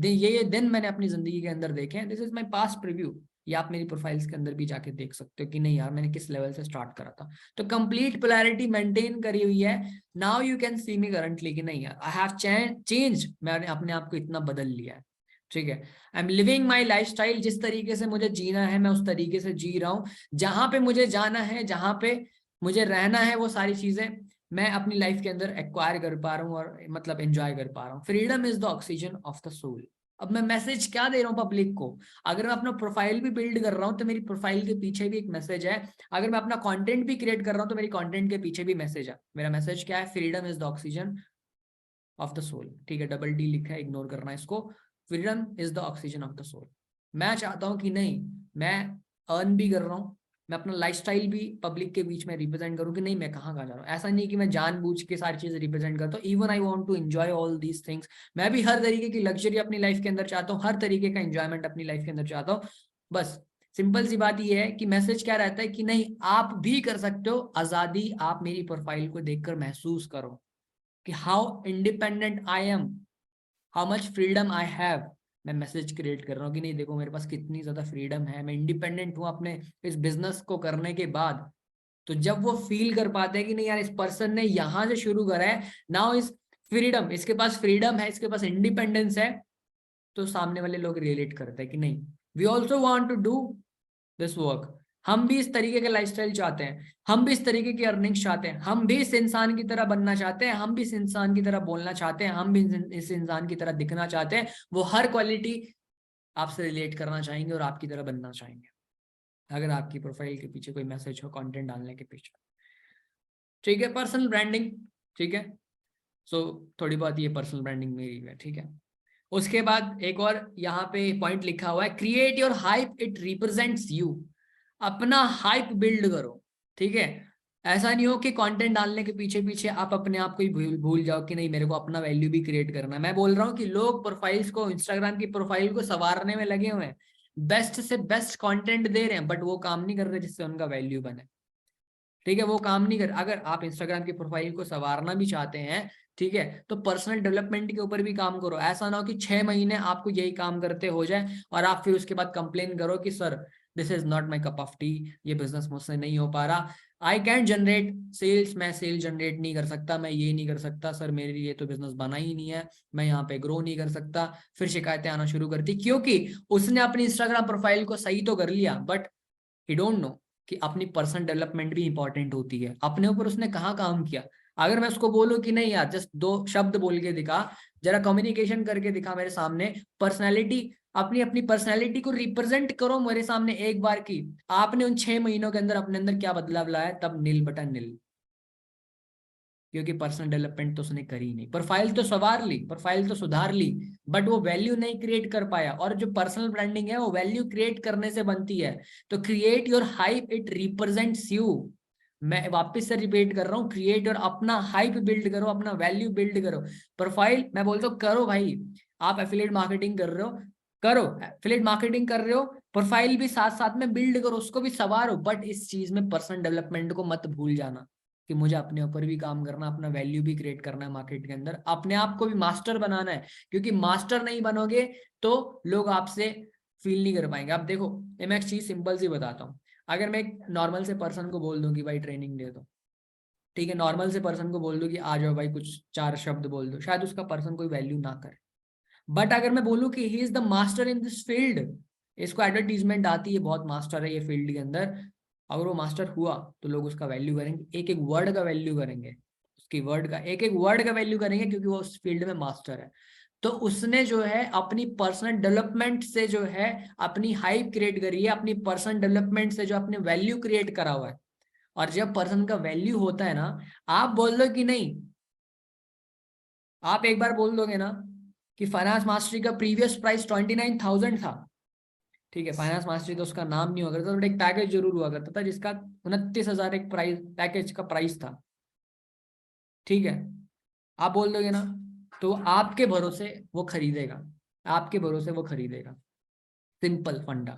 [SPEAKER 1] ये दिन मैंने अपनी जिंदगी के अंदर देखे हैं, this is my past preview. ये आप मेरी प्रोफाइल्स के अंदर भी जाके देख सकते हो कि नहीं यार मैंने किस लेवल से स्टार्ट करा था। तो कंप्लीट पोलैरिटी मेंटेन करी हुई है। Now you can see me currently कि नहीं यार, आई हैव चेंज, मैंने अपने आप को इतना बदल लिया है, ठीक है। I am living my life style, जिस तरीके से मुझे जीना है मैं उस तरीके से जी रहा हूँ। जहां पे मुझे जाना है, जहां पे मुझे रहना है, वो सारी चीजें मैं अपनी लाइफ के अंदर एक्वायर कर पा रहा हूँ, और मतलब एंजॉय कर पा रहा हूँ। Freedom is the oxygen of the soul. अब मैं मैसेज क्या दे रहा हूँ पब्लिक को? अगर मैं अपना प्रोफाइल भी बिल्ड कर रहा हूँ, तो मेरी प्रोफाइल के पीछे भी एक मैसेज है। अगर मैं अपना कंटेंट भी क्रिएट कर रहा हूँ, तो मेरी कंटेंट के पीछे भी मैसेज है। मेरा मैसेज क्या है? Freedom is the oxygen of the soul, ठीक है, डबल डी लिखा है, इग्नोर करना इसको। Freedom is the oxygen of the soul. मैं चाहता हूं कि नहीं, मैं अर्न भी कर रहा हूँ, मैं अपना लाइफस्टाइल भी पब्लिक के बीच में रिप्रेजेंट करूँ कि नहीं मैं कहाँ कहाँ जा रहा हूँ। ऐसा नहीं कि मैं जानबूझ के सारी चीजें रिप्रेजेंट करता हूँ, even I want to enjoy all these things. मैं भी हर तरीके की लग्जरी अपनी लाइफ के अंदर चाहता हूँ, हर तरीके का एंजॉयमेंट अपनी लाइफ के अंदर चाहता हूँ। बस सिंपल सी बात ये है कि मैसेज क्या रहता है कि नहीं, आप भी कर सकते हो आजादी। आप मेरी प्रोफाइल को देखकर महसूस करो कि how independent I am, how much freedom I have. मैं मैसेज क्रिएट कर रहा हूँ कि नहीं देखो मेरे पास कितनी ज्यादा फ्रीडम है, मैं इंडिपेंडेंट हूँ अपने इस बिजनेस को करने के बाद। तो जब वो फील कर पाते हैं कि नहीं यार, इस पर्सन ने यहाँ से शुरू करा है, नाउ इस फ्रीडम, इसके पास फ्रीडम है, इसके पास इंडिपेंडेंस है, तो सामने वाले लोग रिलेट करते हैं कि नहीं, we also want to do this work. हम भी इस तरीके का लाइफस्टाइल चाहते हैं, हम भी इस तरीके की अर्निंग्स चाहते हैं, हम भी इस इंसान की तरह बनना चाहते हैं, हम भी इस इंसान की तरह बोलना चाहते हैं, हम भी इस इंसान की तरह दिखना चाहते हैं। वो हर क्वालिटी आपसे रिलेट करना चाहेंगे और आपकी तरह बनना चाहेंगे, अगर आपकी प्रोफाइल के पीछे कोई मैसेज हो कंटेंट डालने के पीछे, ठीक है। पर्सनल ब्रांडिंग, ठीक है। सो थोड़ी बहुत ये पर्सनल ब्रांडिंग मेरी है, ठीक है। उसके बाद एक और यहाँ पे पॉइंट लिखा हुआ है, create your hype, it represents you. अपना हाइप बिल्ड करो, ठीक है। ऐसा नहीं हो कि कंटेंट डालने के पीछे पीछे आप अपने आप को ही भूल जाओ कि नहीं मेरे को अपना वैल्यू भी क्रिएट करना है। मैं बोल रहा हूँ कि लोग प्रोफाइल्स को, इंस्टाग्राम की प्रोफाइल को संवारने में लगे हुए हैं, बेस्ट से बेस्ट कंटेंट दे रहे हैं, बट वो काम नहीं कर रहे जिससे उनका वैल्यू बने। ठीक है, वो काम नहीं कर। अगर आप इंस्टाग्राम की प्रोफाइल को संवारना भी चाहते हैं, ठीक है, तो पर्सनल डेवलपमेंट के ऊपर भी काम करो। ऐसा ना हो कि 6 महीने आपको यही काम करते हो जाए और आप फिर उसके बाद कंप्लेन करो कि sir this is not my cup of T, ये बिजनेस मुझसे नहीं हो पा रहा, आई कैन जनरेट सेल्स, मैं सेल जनरेट नहीं कर सकता, मैं ये नहीं कर सकता सर, मेरे लिए तो बिजनेस बना ही नहीं है, मैं यहाँ पे ग्रो नहीं कर सकता। फिर शिकायतें आना शुरू करती, क्योंकि उसने अपनी इंस्टाग्राम प्रोफाइल को सही तो कर लिया, बट ही डोंट नो कि अपनी पर्सनल डेवलपमेंट भी इंपॉर्टेंट होती है। अपने ऊपर उसने कहाँ काम किया। अगर मैं उसको बोलूं कि नहीं यार जस्ट 2 शब्द बोल के दिखा, जरा कम्युनिकेशन करके दिखा मेरे सामने, पर्सनैलिटी, अपनी अपनी पर्सनैलिटी को रिप्रेजेंट करो मेरे सामने एक बार की, आपने उन 6 महीनों के अंदर अपने अंदर क्या बदलाव लाया, तब नील बटा नील। क्योंकि पर्सनल डेवलपमेंट तो उसने करी नहीं, प्रोफाइल तो संवार ली, प्रोफाइल तो सुधार ली, बट वो वैल्यू नहीं क्रिएट कर पाया। और जो पर्सनल ब्रांडिंग है वो वैल्यू क्रिएट करने से बनती है। तो create your hype, it represents you. मैं वापस से रिपीट कर रहा हूँ, क्रिएट योर, अपना हाइप बिल्ड करो, अपना वैल्यू बिल्ड करो। प्रोफाइल मैं बोलता हूँ करो भाई, आप एफिलिएट मार्केटिंग कर रहे हो, करो एफिलिएट मार्केटिंग कर रहे हो, प्रोफाइल भी साथ साथ में बिल्ड करो, उसको भी संवारो, बट इस चीज में पर्सनल डेवलपमेंट को मत भूल जाना कि मुझे अपने ऊपर भी काम करना, अपना वैल्यू भी क्रिएट करना है मार्केट के अंदर, अपने आप को भी मास्टर बनाना है। क्योंकि मास्टर नहीं बनोगे तो लोग आपसे फील नहीं कर पाएंगे। आप देखो, मैं एक चीज सिंपल सी बताता हूँ। अगर मैं एक नॉर्मल से पर्सन को बोल दूं कि भाई ट्रेनिंग दे दो, ठीक है, नॉर्मल से पर्सन को बोल दूं कि आ जाओ भाई कुछ 4 शब्द बोल दो, शायद उसका पर्सन कोई वैल्यू ना करे। बट अगर मैं बोलूं कि he is the master in this field, इसको एडवर्टीजमेंट आती है, बहुत मास्टर है ये फील्ड के अंदर, अगर वो मास्टर हुआ तो लोग उसका वैल्यू करेंगे, एक एक वर्ड का वैल्यू करेंगे, उसकी वर्ड का एक एक वर्ड का वैल्यू करेंगे, क्योंकि वो उस फील्ड में मास्टर है। तो उसने जो है अपनी पर्सनल डेवलपमेंट से जो है अपनी हाइप क्रिएट करी है, अपनी पर्सनल डेवलपमेंट से जो अपने वैल्यू क्रिएट करा हुआ है। और जब पर्सन का वैल्यू होता है ना, आप बोल दो कि नहीं, आप एक बार बोल दोगे ना कि फाइनेंस मास्टरी का प्रीवियस प्राइस 29,000 था, ठीक है, फाइनेंस मास्टरी तो उसका नाम नहीं हुआ करता, बट एक पैकेज जरूर हुआ करता था जिसका 29,000 एक प्राइस, पैकेज का प्राइस था, ठीक है, आप बोल दोगे ना, तो आपके भरोसे वो खरीदेगा, आपके भरोसे वो खरीदेगा। सिंपल फंडा।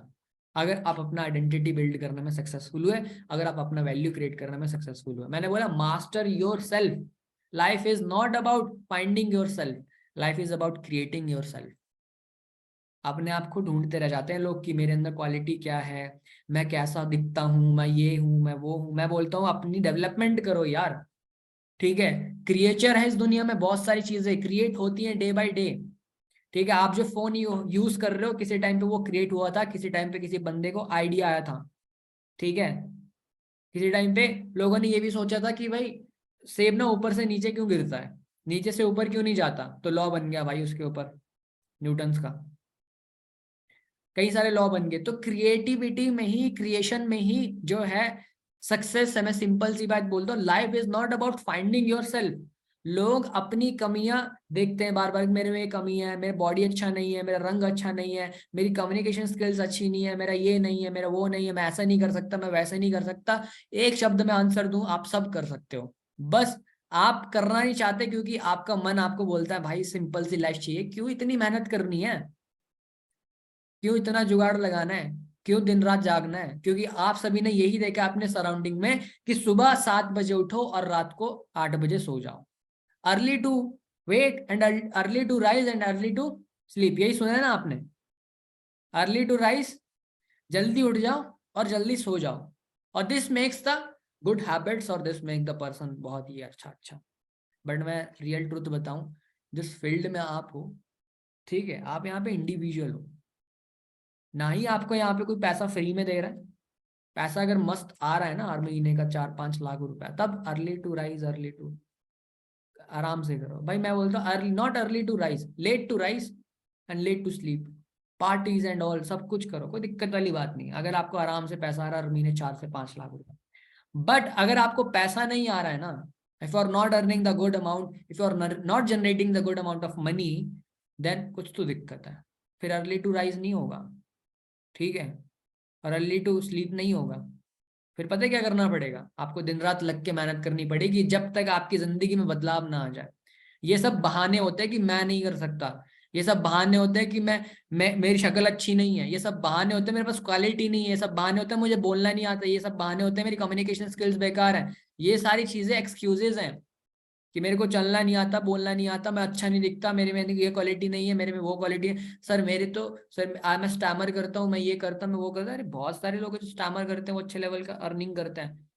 [SPEAKER 1] अगर आप अपना आइडेंटिटी बिल्ड करने में सक्सेसफुल हुए, अगर आप अपना वैल्यू क्रिएट करने में सक्सेसफुल हुए, मैंने बोला master your self. Life is not about finding your self, life is about creating your self. अपने आप को ढूंढते रह जाते हैं लोग कि मेरे अंदर क्वालिटी क्या है, मैं कैसा दिखता हूँ, मैं ये हूँ, मैं वो हूँ। मैं बोलता हूँ अपनी डेवलपमेंट करो यार, ठीक है। क्रिएचर है इस दुनिया में, बहुत सारी चीजें क्रिएट होती हैं डे बाय डे, ठीक है। आप जो फोन यूज कर रहे हो, किसी टाइम पे वो क्रिएट हुआ था, किसी टाइम पे किसी बंदे को आइडिया आया था, ठीक है। किसी टाइम पे लोगों ने ये भी सोचा था कि भाई सेब ना ऊपर से नीचे क्यों गिरता है, नीचे से ऊपर क्यों नहीं जाता, तो लॉ बन गया भाई उसके ऊपर, न्यूटन्स का। कई सारे लॉ बन गए। तो क्रिएटिविटी में ही, क्रिएशन में ही जो है सक्सेस है। मैं सिंपल सी बात बोलता हूँ, life is not about finding your self. लोग अपनी कमियां देखते हैं बार बार, मेरे में ये कमी है, मेरा बॉडी अच्छा नहीं है, मेरा रंग अच्छा नहीं है, मेरी कम्युनिकेशन स्किल्स अच्छी नहीं है, मेरा ये नहीं है, मेरा वो नहीं है, मैं ऐसा नहीं कर सकता, मैं वैसा नहीं कर सकता। एक शब्द में आंसर दूं, आप सब कर सकते हो, बस आप करना नहीं चाहते, क्योंकि आपका मन आपको बोलता है भाई सिंपल सी लाइफ चाहिए, क्यों इतनी मेहनत करनी है, क्यों इतना जुगाड़ लगाना है, क्यों दिन रात जागना है। क्योंकि आप सभी ने यही देखा अपने सराउंडिंग में कि सुबह 7 बजे उठो और रात को 8 बजे सो जाओ। Early to wake and early to rise and early to sleep, यही सुना है ना आपने। अर्ली टू राइज, जल्दी उठ जाओ और जल्दी सो जाओ, और this makes the good habits, और दिस मेक द पर्सन बहुत ही अच्छा अच्छा। बट मैं रियल ट्रूथ बताऊं, जिस फील्ड में आप हो, ठीक है, आप यहाँ पे इंडिविजुअल हो, ना ही आपको यहाँ पे कोई पैसा फ्री में दे रहा है। पैसा अगर मस्त आ रहा है ना हर महीने का 4-5 लाख रुपया, तब early to rise, early to, आराम से करो भाई। मैं बोलता हूँ early, not early to rise, late to rise and late to sleep, parties and all सब कुछ करो, कोई दिक्कत वाली बात नहीं, अगर आपको आराम से पैसा आ रहा है हर महीने 4 से 5 लाख रुपया। बट अगर आपको पैसा नहीं आ रहा है ना, if you are not earning the good amount, if you are not generating the good amount of money, then कुछ तो दिक्कत है, फिर अर्ली टू राइज नहीं होगा, ठीक है, और अर्ली टू स्लीप नहीं होगा। फिर पता है क्या करना पड़ेगा, आपको दिन रात लग के मेहनत करनी पड़ेगी जब तक आपकी जिंदगी में बदलाव ना आ जाए। ये सब बहाने होते हैं कि मैं नहीं कर सकता, ये सब बहाने होते हैं कि मैं मेरी शक्ल अच्छी नहीं है, ये सब बहाने होते हैं मेरे पास क्वालिटी नहीं है, ये सब बहाने होते हैं मुझे बोलना नहीं आता, ये सब बहाने होते हैं मेरी कम्युनिकेशन स्किल्स बेकार है। ये सारी चीजें एक्सक्यूजेज हैं कि मेरे को चलना नहीं आता, बोलना नहीं आता, मैं अच्छा नहीं दिखता, मेरे में ये क्वालिटी नहीं है, मेरे में वो क्वालिटी है। सर मेरे तो सर मैं स्टैमर करता हूँ, मैं ये करता हूँ, मैं वो करता हूँ। अरे बहुत सारे लोग जो स्टैमर करते हैं वो अच्छे लेवल का अर्निंग करते हैं।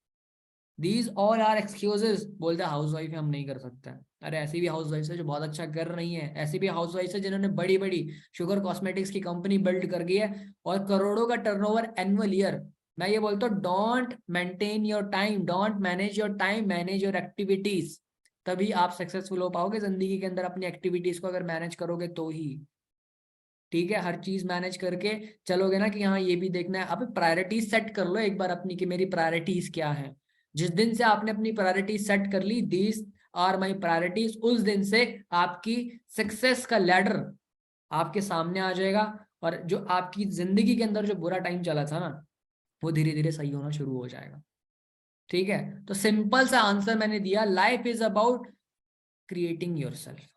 [SPEAKER 1] These all are excuses. बोलते हैं हाउस वाइफ है हम नहीं कर सकते हैं। अरे ऐसी भी हाउस वाइफ है जो बहुत अच्छा कर रही है, ऐसी भी हाउस वाइफ है जिन्होंने बड़ी बड़ी शुगर कॉस्मेटिक्स की कंपनी बिल्ड कर गई है और करोड़ों का टर्नओवर एनुअल ईयर। मैं ये बोलता हूँ don't maintain your time, don't manage your time, manage your activities. तभी आप सक्सेसफुल हो पाओगे जिंदगी के अंदर। अपनी एक्टिविटीज को अगर मैनेज करोगे तो ही, ठीक है। हर चीज मैनेज करके चलोगे ना कि हाँ ये भी देखना है। अब प्रायोरिटीज सेट कर लो एक बार अपनी कि मेरी प्रायोरिटीज क्या है। जिस दिन से आपने अपनी प्रायोरिटीज सेट कर ली, दीज आर माई प्रायोरिटीज, उस दिन से आपकी सक्सेस का लैडर आपके सामने आ जाएगा। और जो आपकी जिंदगी के अंदर जो बुरा टाइम चला था ना, वो धीरे धीरे सही होना शुरू हो जाएगा। ठीक है, तो सिंपल सा आंसर मैंने दिया, life is about creating yourself.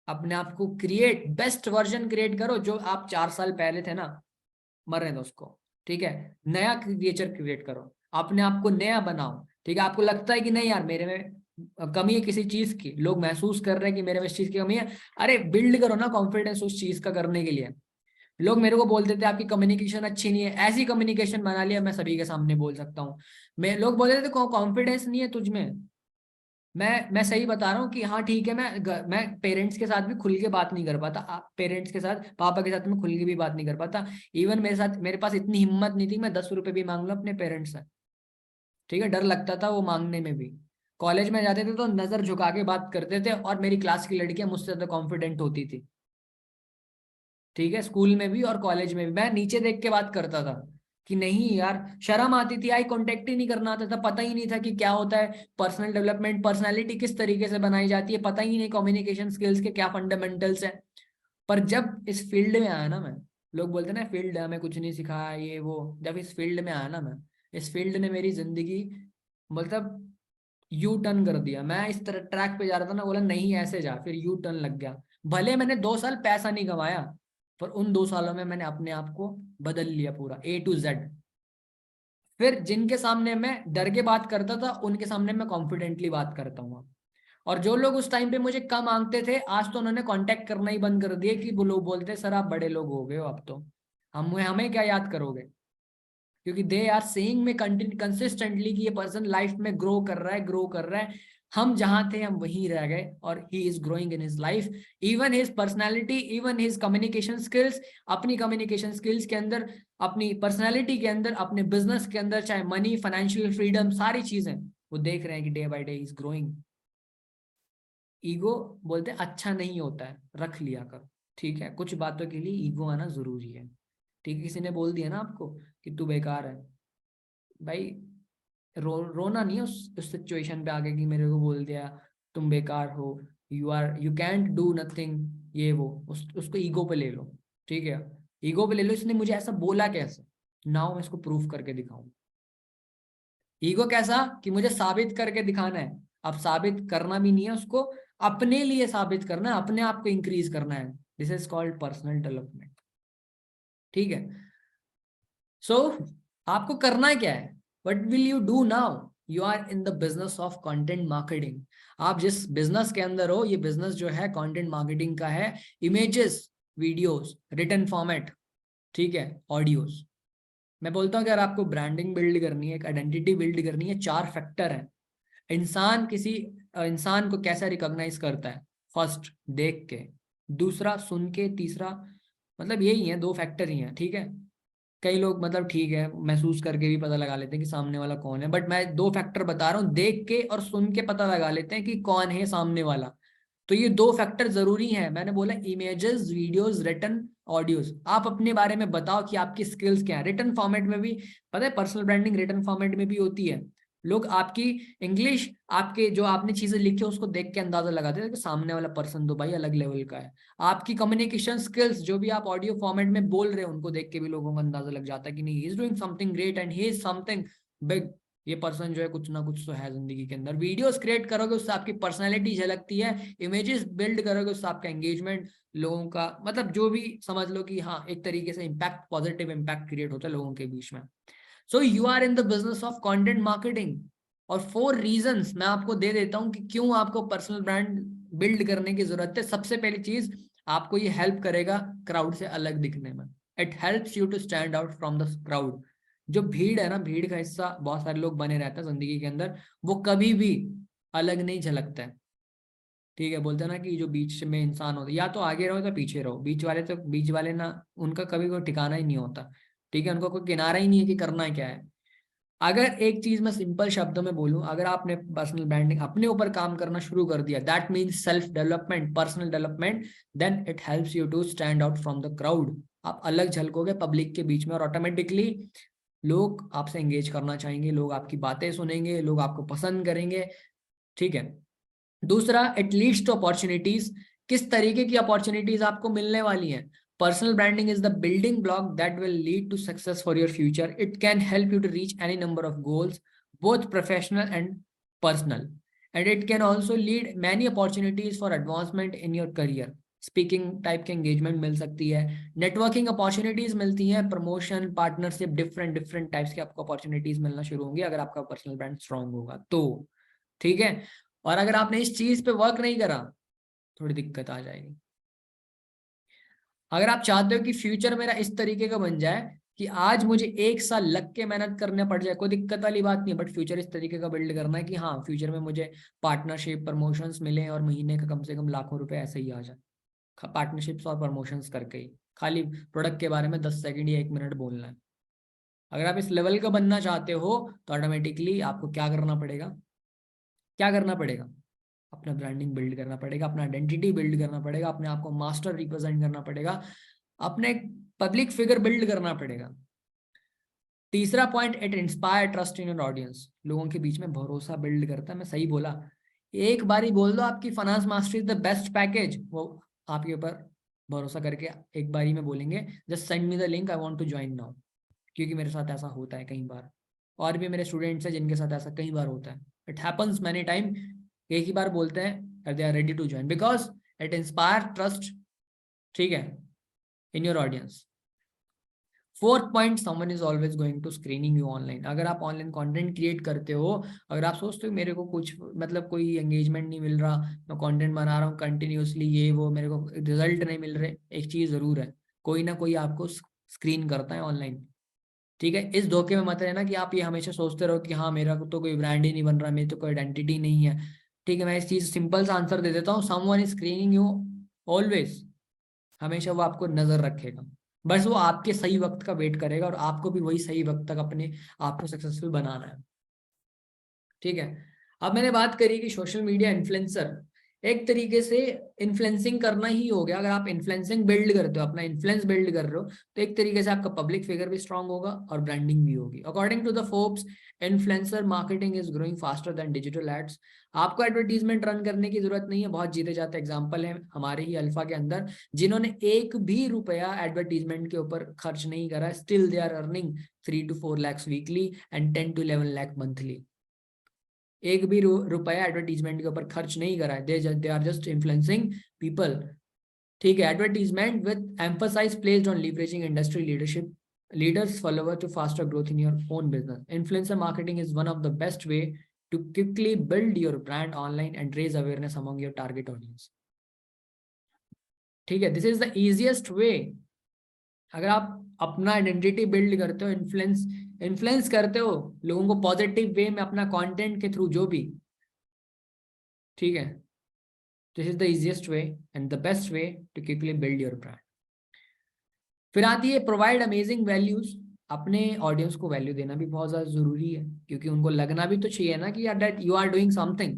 [SPEAKER 1] अपने आप को क्रिएट, बेस्ट वर्जन क्रिएट करो। जो आप 4 साल पहले थे ना, मर रहे थे उसको, ठीक है। नया क्रिएचर क्रिएट करो, अपने आप को नया बनाओ। ठीक है, आपको लगता है कि नहीं यार मेरे में कमी है किसी चीज की, लोग महसूस कर रहे हैं कि मेरे में इस चीज की कमी है, अरे बिल्ड करो ना कॉन्फिडेंस उस चीज का करने के लिए। लोग मेरे को बोलते थे आपकी कम्युनिकेशन अच्छी नहीं है, ऐसी कम्युनिकेशन बना लिया मैं सभी के सामने बोल सकता हूँ। मैं लोग बोलते थे कॉन्फिडेंस नहीं है तुझ में। मैं सही बता रहा हूँ कि हाँ ठीक है, मैं पेरेंट्स के साथ भी खुल के बात नहीं कर पाता, पेरेंट्स के साथ पापा के साथ मैं खुल के भी बात नहीं कर पाता। इवन मेरे पास इतनी हिम्मत नहीं थी मैं 10 रुपए भी मांग लूं अपने पेरेंट्स से। ठीक है, डर लगता था वो मांगने में भी। कॉलेज में जाते थे तो नजर झुका के बात करते थे और मेरी क्लास की लड़कियां मुझसे ज्यादा कॉन्फिडेंट होती थी। ठीक है, स्कूल में भी और कॉलेज में भी मैं नीचे देख के बात करता था कि नहीं यार, शर्म आती थी, आई कांटेक्ट ही नहीं करना आता था, पता ही नहीं था कि क्या होता है पर्सनल डेवलपमेंट, पर्सनालिटी किस तरीके से बनाई जाती है, पता ही नहीं कम्युनिकेशन स्किल्स के क्या फंडामेंटल्स हैं। पर जब इस फील्ड में आया ना मैं, लोग बोलते हैं ना फील्ड हमें कुछ नहीं सिखाया ये वो, जब इस फील्ड में आया ना मैं, इस फील्ड ने मेरी जिंदगी मतलब यू टर्न कर दिया। मैं इस तरह ट्रैक पे जा रहा था ना, बोला नहीं ऐसे जा, फिर यू टर्न लग गया। भले मैंने 2 साल पैसा नहीं कमाया, पर उन 2 सालों में मैंने अपने आप को बदल लिया पूरा A to Z। फिर जिनके सामने मैं डर के बात करता था उनके सामने मैं कॉन्फिडेंटली बात करता हूँ। और जो लोग उस टाइम पे मुझे कम मांगते थे, आज तो उन्होंने कांटेक्ट करना ही बंद कर दिए कि वो लोग बोलते सर आप बड़े लोग हो गए हो अब तो, हम हमें क्या याद करोगे। क्योंकि दे आर सेइंग में कंसिस्टेंटली कि ये पर्सन लाइफ में ग्रो कर रहा है, ग्रो कर रहा है। हम जहां थे हम वहीं रह गए और he is growing in his life, even his personality, even his communication skills. अपनी कम्युनिकेशन स्किल्स के अंदर, अपनी पर्सनैलिटी के अंदर, अपने बिजनेस के अंदर, चाहे मनी, फाइनेंशियल फ्रीडम, सारी चीजें वो देख रहे हैं कि day by day is growing. Ego बोलते अच्छा नहीं होता है, रख लिया कर। ठीक है, कुछ बातों के लिए ईगो आना जरूरी है। ठीक है, किसी ने बोल दिया ना आपको कि तू बेकार है, भाई रोना नहीं है उस सिचुएशन पे आके कि मेरे को बोल दिया तुम बेकार हो, यू कैंट डू नथिंग, ये वो उसको ईगो पे ले लो। ठीक है, ईगो पे ले लो, इसने मुझे ऐसा बोला कैसे, नाउ मैं इसको प्रूफ करके दिखाऊं। ईगो कैसा कि मुझे साबित करके दिखाना है। अब साबित करना भी नहीं है उसको, अपने लिए साबित करना है, अपने आप को इंक्रीज करना है। This is called personal development. ठीक है, सो आपको करना क्या है, what will you do now. You are in the business of content marketing. आप जिस बिजनेस के अंदर हो, ये बिजनेस जो है कंटेंट मार्केटिंग का है। इमेजेस, वीडियोस, रिटन फॉर्मेट, ठीक है, ऑडियोस। मैं बोलता हूँ कि अगर आपको ब्रांडिंग बिल्ड करनी है, एक आइडेंटिटी बिल्ड करनी है, 4 फैक्टर है। इंसान किसी इंसान को कैसा रिकॉग्नाइज करता है, फर्स्ट देख के, दूसरा सुन के, तीसरा मतलब यही है, 2 फैक्टर ही हैं। ठीक है, कई लोग मतलब ठीक है महसूस करके भी पता लगा लेते हैं कि सामने वाला कौन है, बट मैं 2 फैक्टर बता रहा हूँ, देख के और सुन के पता लगा लेते हैं कि कौन है सामने वाला। तो ये 2 फैक्टर जरूरी हैं। मैंने बोला इमेजेस, वीडियोस, रिटन, ऑडियोस। आप अपने बारे में बताओ कि आपकी स्किल्स क्या है। रिटन फॉर्मेट में भी पता है, पर्सनल ब्रांडिंग रिटन फॉर्मेट में भी होती है। लोग आपकी इंग्लिश, आपके जो आपने चीजें लिखी है उसको देख के अंदाजा लगाते हैं कि सामने वाला पर्सन तो भाई अलग लेवल का है। आपकी कम्युनिकेशन स्किल्स, जो भी आप ऑडियो फॉर्मेट में बोल रहे हैं, उनको देख के भी लोगों को अंदाजा लग जाता है कि नहीं, he is doing something great and he is something big. ये पर्सन जो है कुछ ना कुछ तो है जिंदगी के अंदर। वीडियोस क्रिएट करोगे उससे आपकी पर्सनैलिटी झलकती है, इमेजेस बिल्ड करोगे उससे आपका एंगेजमेंट, लोगों का मतलब जो भी समझ लो कि हाँ एक तरीके से इम्पैक्ट, पॉजिटिव इम्पैक्ट क्रिएट होता है लोगों के बीच में। So you are in the business of content marketing. और 4 रीजंस मैं आपको दे देता हूं कि क्यों आपको पर्सनल ब्रांड बिल्ड करने की जरूरत है। सबसे पहली चीज, आपको ये हेल्प करेगा क्राउड से अलग दिखने में। It helps you to stand out from the crowd. जो भीड़ है ना, भीड़ का हिस्सा बहुत सारे लोग बने रहते हैं जिंदगी के अंदर, वो कभी भी अलग नहीं झलकता है। ठीक है, बोलते हैं ना कि जो बीच में इंसान होता है, या तो आगे रहो या पीछे रहो। बीच वाले ना, उनका कभी कोई ठिकाना ही नहीं होता। ठीक है, उनको कोई किनारा ही नहीं है कि करना क्या है। अगर एक चीज मैं सिंपल शब्दों में बोलूं, अगर आपने पर्सनल ब्रांडिंग अपने ऊपर काम करना शुरू कर दिया, that means self development, personal development, then it helps you to stand out from the crowd. आप अलग झलकोगे पब्लिक के बीच में और ऑटोमेटिकली लोग आपसे एंगेज करना चाहेंगे, लोग आपकी बातें सुनेंगे, लोग आपको पसंद करेंगे। ठीक है। दूसरा, इट लीड्स टू अपॉर्चुनिटीज। किस तरीके की अपॉर्चुनिटीज आपको मिलने वाली हैं? Personal branding is the building block that will lead to success for your future. It can help you to reach any number of goals, both professional and personal, and it can also lead many opportunities for advancement in your career. Speaking type के एंगेजमेंट मिल सकती है, नेटवर्किंग अपॉर्चुनिटीज मिलती हैं, promotion, partnership, different different types की आपको अपॉर्चुनिटीज मिलना शुरू होंगी अगर आपका पर्सनल ब्रांड स्ट्रांग होगा तो। ठीक है। और अगर आपने इस चीज पे वर्क नहीं करा, थोड़ी दिक्कत आ जाएगी। अगर आप चाहते हो कि फ्यूचर मेरा इस तरीके का बन जाए कि आज मुझे 1 साल लग के मेहनत करने पड़ जाए, कोई दिक्कत वाली बात नहीं है, बट फ्यूचर इस तरीके का बिल्ड करना है कि हाँ फ्यूचर में मुझे पार्टनरशिप, प्रमोशंस मिले और महीने का कम से कम लाखों रुपए ऐसे ही आ जाए, पार्टनरशिप्स और प्रमोशंस करके ही। खाली प्रोडक्ट के बारे में 10 सेकंड या 1 मिनट बोलना है। अगर आप इस लेवल का बनना चाहते हो तो ऑटोमेटिकली आपको क्या करना पड़ेगा? क्या करना पड़ेगा? अपना ब्रांडिंग बिल्ड करना पड़ेगा, अपना आइडेंटिटी बिल्ड करना पड़ेगा, अपने आप को मास्टर रिप्रेजेंट करना पड़ेगा, अपने पब्लिक फिगर बिल्ड करना पड़ेगा। तीसरा point, it inspire trust in your audience. लोगों के बीच में भरोसा बिल्ड करता है। मैं सही बोला? एक बारी बोल दो आपकी finance mastery is the best package, वो आपके ऊपर भरोसा करके एक बारी में बोलेंगे just send me the link, I want to join now. क्योंकि मेरे साथ ऐसा होता है कई बार, और भी मेरे स्टूडेंट्स हैं जिनके साथ ऐसा कई बार होता है। It happens many time. एक ही बार बोलते हैं, they are ready to join because it inspire trust. ठीक है, in your audience. Fourth point, someone is always going to screening you online. अगर आप ऑनलाइन कंटेंट क्रिएट करते हो, अगर आप सोचते हो मेरे को कुछ मतलब कोई एंगेजमेंट नहीं मिल रहा, मैं कंटेंट बना रहा हूँ कंटिन्यूअसली, ये वो, मेरे को रिजल्ट नहीं मिल रहे, एक चीज जरूर है, कोई ना कोई आपको स्क्रीन करता है ऑनलाइन। ठीक है, इस धोखे में मत रहना कि आप ये हमेशा सोचते रहो कि हाँ मेरा तो कोई ब्रांड ही नहीं बन रहा, मेरी तो कोई आइडेंटिटी नहीं है। ठीक है, मैं इस चीज सिंपल सा आंसर दे देता हूँ, someone is screening you always. हमेशा वो आपको नजर रखेगा, बस वो आपके सही वक्त का वेट करेगा और आपको भी वही सही वक्त तक अपने आप को सक्सेसफुल बनाना है। ठीक है। अब मैंने बात करी कि सोशल मीडिया इन्फ्लुएंसर एक तरीके से इन्फ्लुएंसिंग करना ही हो गया। अगर आप इन्फ्लुएंसिंग बिल्ड करते हो, अपना इन्फ्लुएंस बिल्ड कर रहे हो, तो एक तरीके से आपका पब्लिक फिगर भी स्ट्रांग होगा और ब्रांडिंग भी होगी। According to the Forbes, influencer marketing is growing faster than digital ads. आपको एडवर्टीजमेंट रन करने की जरूरत नहीं है। बहुत जीते जाते एग्जाम्पल है हमारे ही अल्फा के अंदर, जिन्होंने 1 भी रुपया एडवर्टीजमेंट के ऊपर खर्च नहीं करा, still they are earning 3 to 4 lakhs weekly and 10 to 11 lakh monthly. 1 भी रुपया एडवर्टीजमेंट के ऊपर खर्च नहीं करा है, they are just influencing people. ठीक है, advertisement with emphasize placed on leveraging industry leadership, leaders follower to faster growth in your own business. Influencer marketing is one of the best way to quickly build your brand online and raise awareness among your target audience. ठीक है, दिस इज द इजिएस्ट वे। अगर आप अपना आइडेंटिटी बिल्ड करते हो, इन्फ्लुएंस करते हो लोगों को पॉजिटिव वे में अपना कंटेंट के थ्रू जो भी, ठीक है, this is the easiest way and the best way to quickly build your brand. फिर आती है प्रोवाइड अमेजिंग वैल्यूज। अपने ऑडियंस को वैल्यू देना भी बहुत ज्यादा जरूरी है, क्योंकि उनको लगना भी तो चाहिए ना कि यार that you are doing something.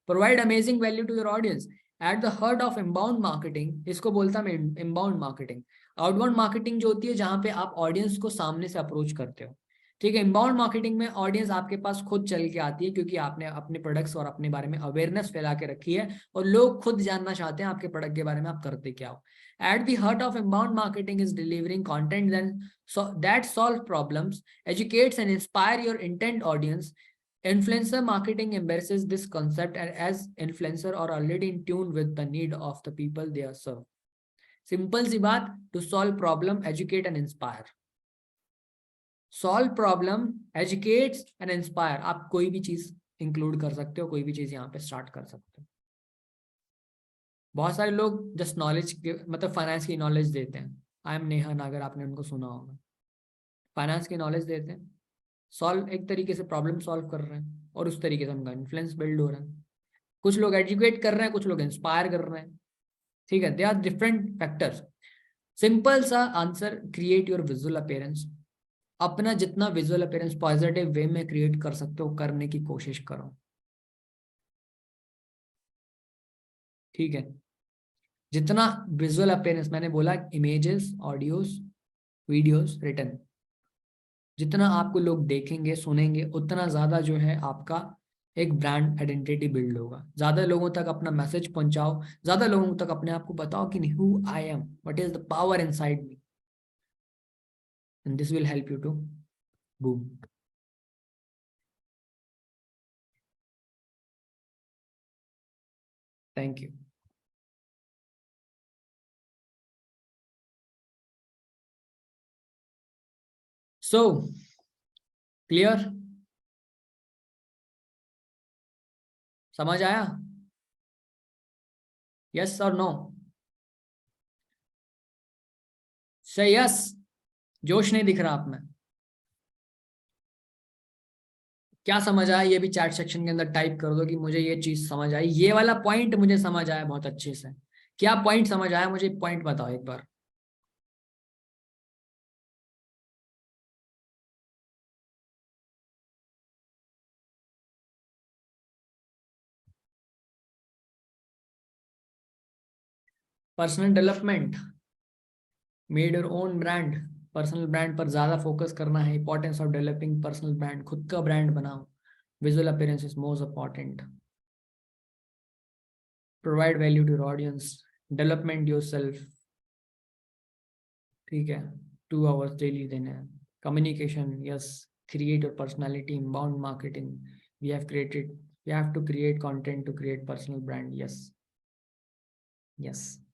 [SPEAKER 1] Provide amazing value to your audience. At the heart of inbound marketing, इसको बोलता मैं इनबाउंड मार्केटिंग। आउटबाउंड मार्केटिंग जो होती है जहां पे आप ऑडियंस को सामने से अप्रोच करते हो। ठीक है, इनबाउंड मार्केटिंग में ऑडियंस आपके पास खुद चल के आती है, क्योंकि आपने अपने प्रोडक्ट्स और अपने बारे में अवेयरनेस फैला के रखी है और लोग खुद जानना चाहते हैं आपके प्रोडक्ट के बारे में आप करते क्या हो। At the heart of inbound marketing is delivering content that solve problems, educates and inspire your intent audience. Influencer marketing embraces this concept, and as influencer are already in tune with the need of the people they are serve. Simple सी बात, to solve problem, educate and inspire. Solve problem, educates and inspire. आप कोई भी चीज इंक्लूड कर सकते हो, कोई भी चीज यहाँ पे स्टार्ट कर सकते हो. बहुत सारे लोग जस्ट नॉलेज मतलब फाइनेंस की नॉलेज देते हैं. आई एम नेहा नागर, आपने उनको सुना होगा. फाइनेंस की नॉलेज देते हैं, सॉल्व एक तरीके से प्रॉब्लम सॉल्व कर रहे हैं और उस तरीके से उनका इन्फ्लुएंस बिल्ड हो रहा है. कुछ लोग एजुकेट कर रहे हैं, कुछ लोग इंस्पायर कर रहे हैं. ठीक है, they are different factors. Simple सा answer, create your visual appearance. अपना जितना विजुअल अपीयरेंस पॉजिटिव वे में क्रिएट कर सकते हो करने की कोशिश करो. ठीक है, जितना विजुअल अपीयरेंस, मैंने बोला इमेजेस, ऑडियोस, वीडियोस, रिटन, जितना आपको लोग देखेंगे सुनेंगे उतना ज्यादा जो है आपका एक ब्रांड आइडेंटिटी बिल्ड होगा. ज्यादा लोगों तक अपना मैसेज पहुंचाओ, ज्यादा लोगों तक अपने आप को बताओ कि who I am, what is the power inside me, and this will help you to boom. Thank you. So clear, समझ आया? यस और नो? से यस. जोश नहीं दिख रहा आप में. क्या समझ आया ये भी चैट सेक्शन के अंदर टाइप कर दो कि मुझे ये चीज समझ आई, ये वाला पॉइंट मुझे समझ आया बहुत अच्छे से. क्या पॉइंट समझ आया मुझे, पॉइंट बताओ एक बार. Personal development, made your own brand. Personal brand पर ज्यादा फोकस करना है. Importance of developing personal brand, खुद का ब्रांड बनाओ. Visual appearance is most important. Provide value to your audience. Development yourself. ठीक है, 2 hours डेली देना है. Communication, yes. Create your personality. Inbound marketing, we have created, we have to create content to create personal brand. Yes, yes.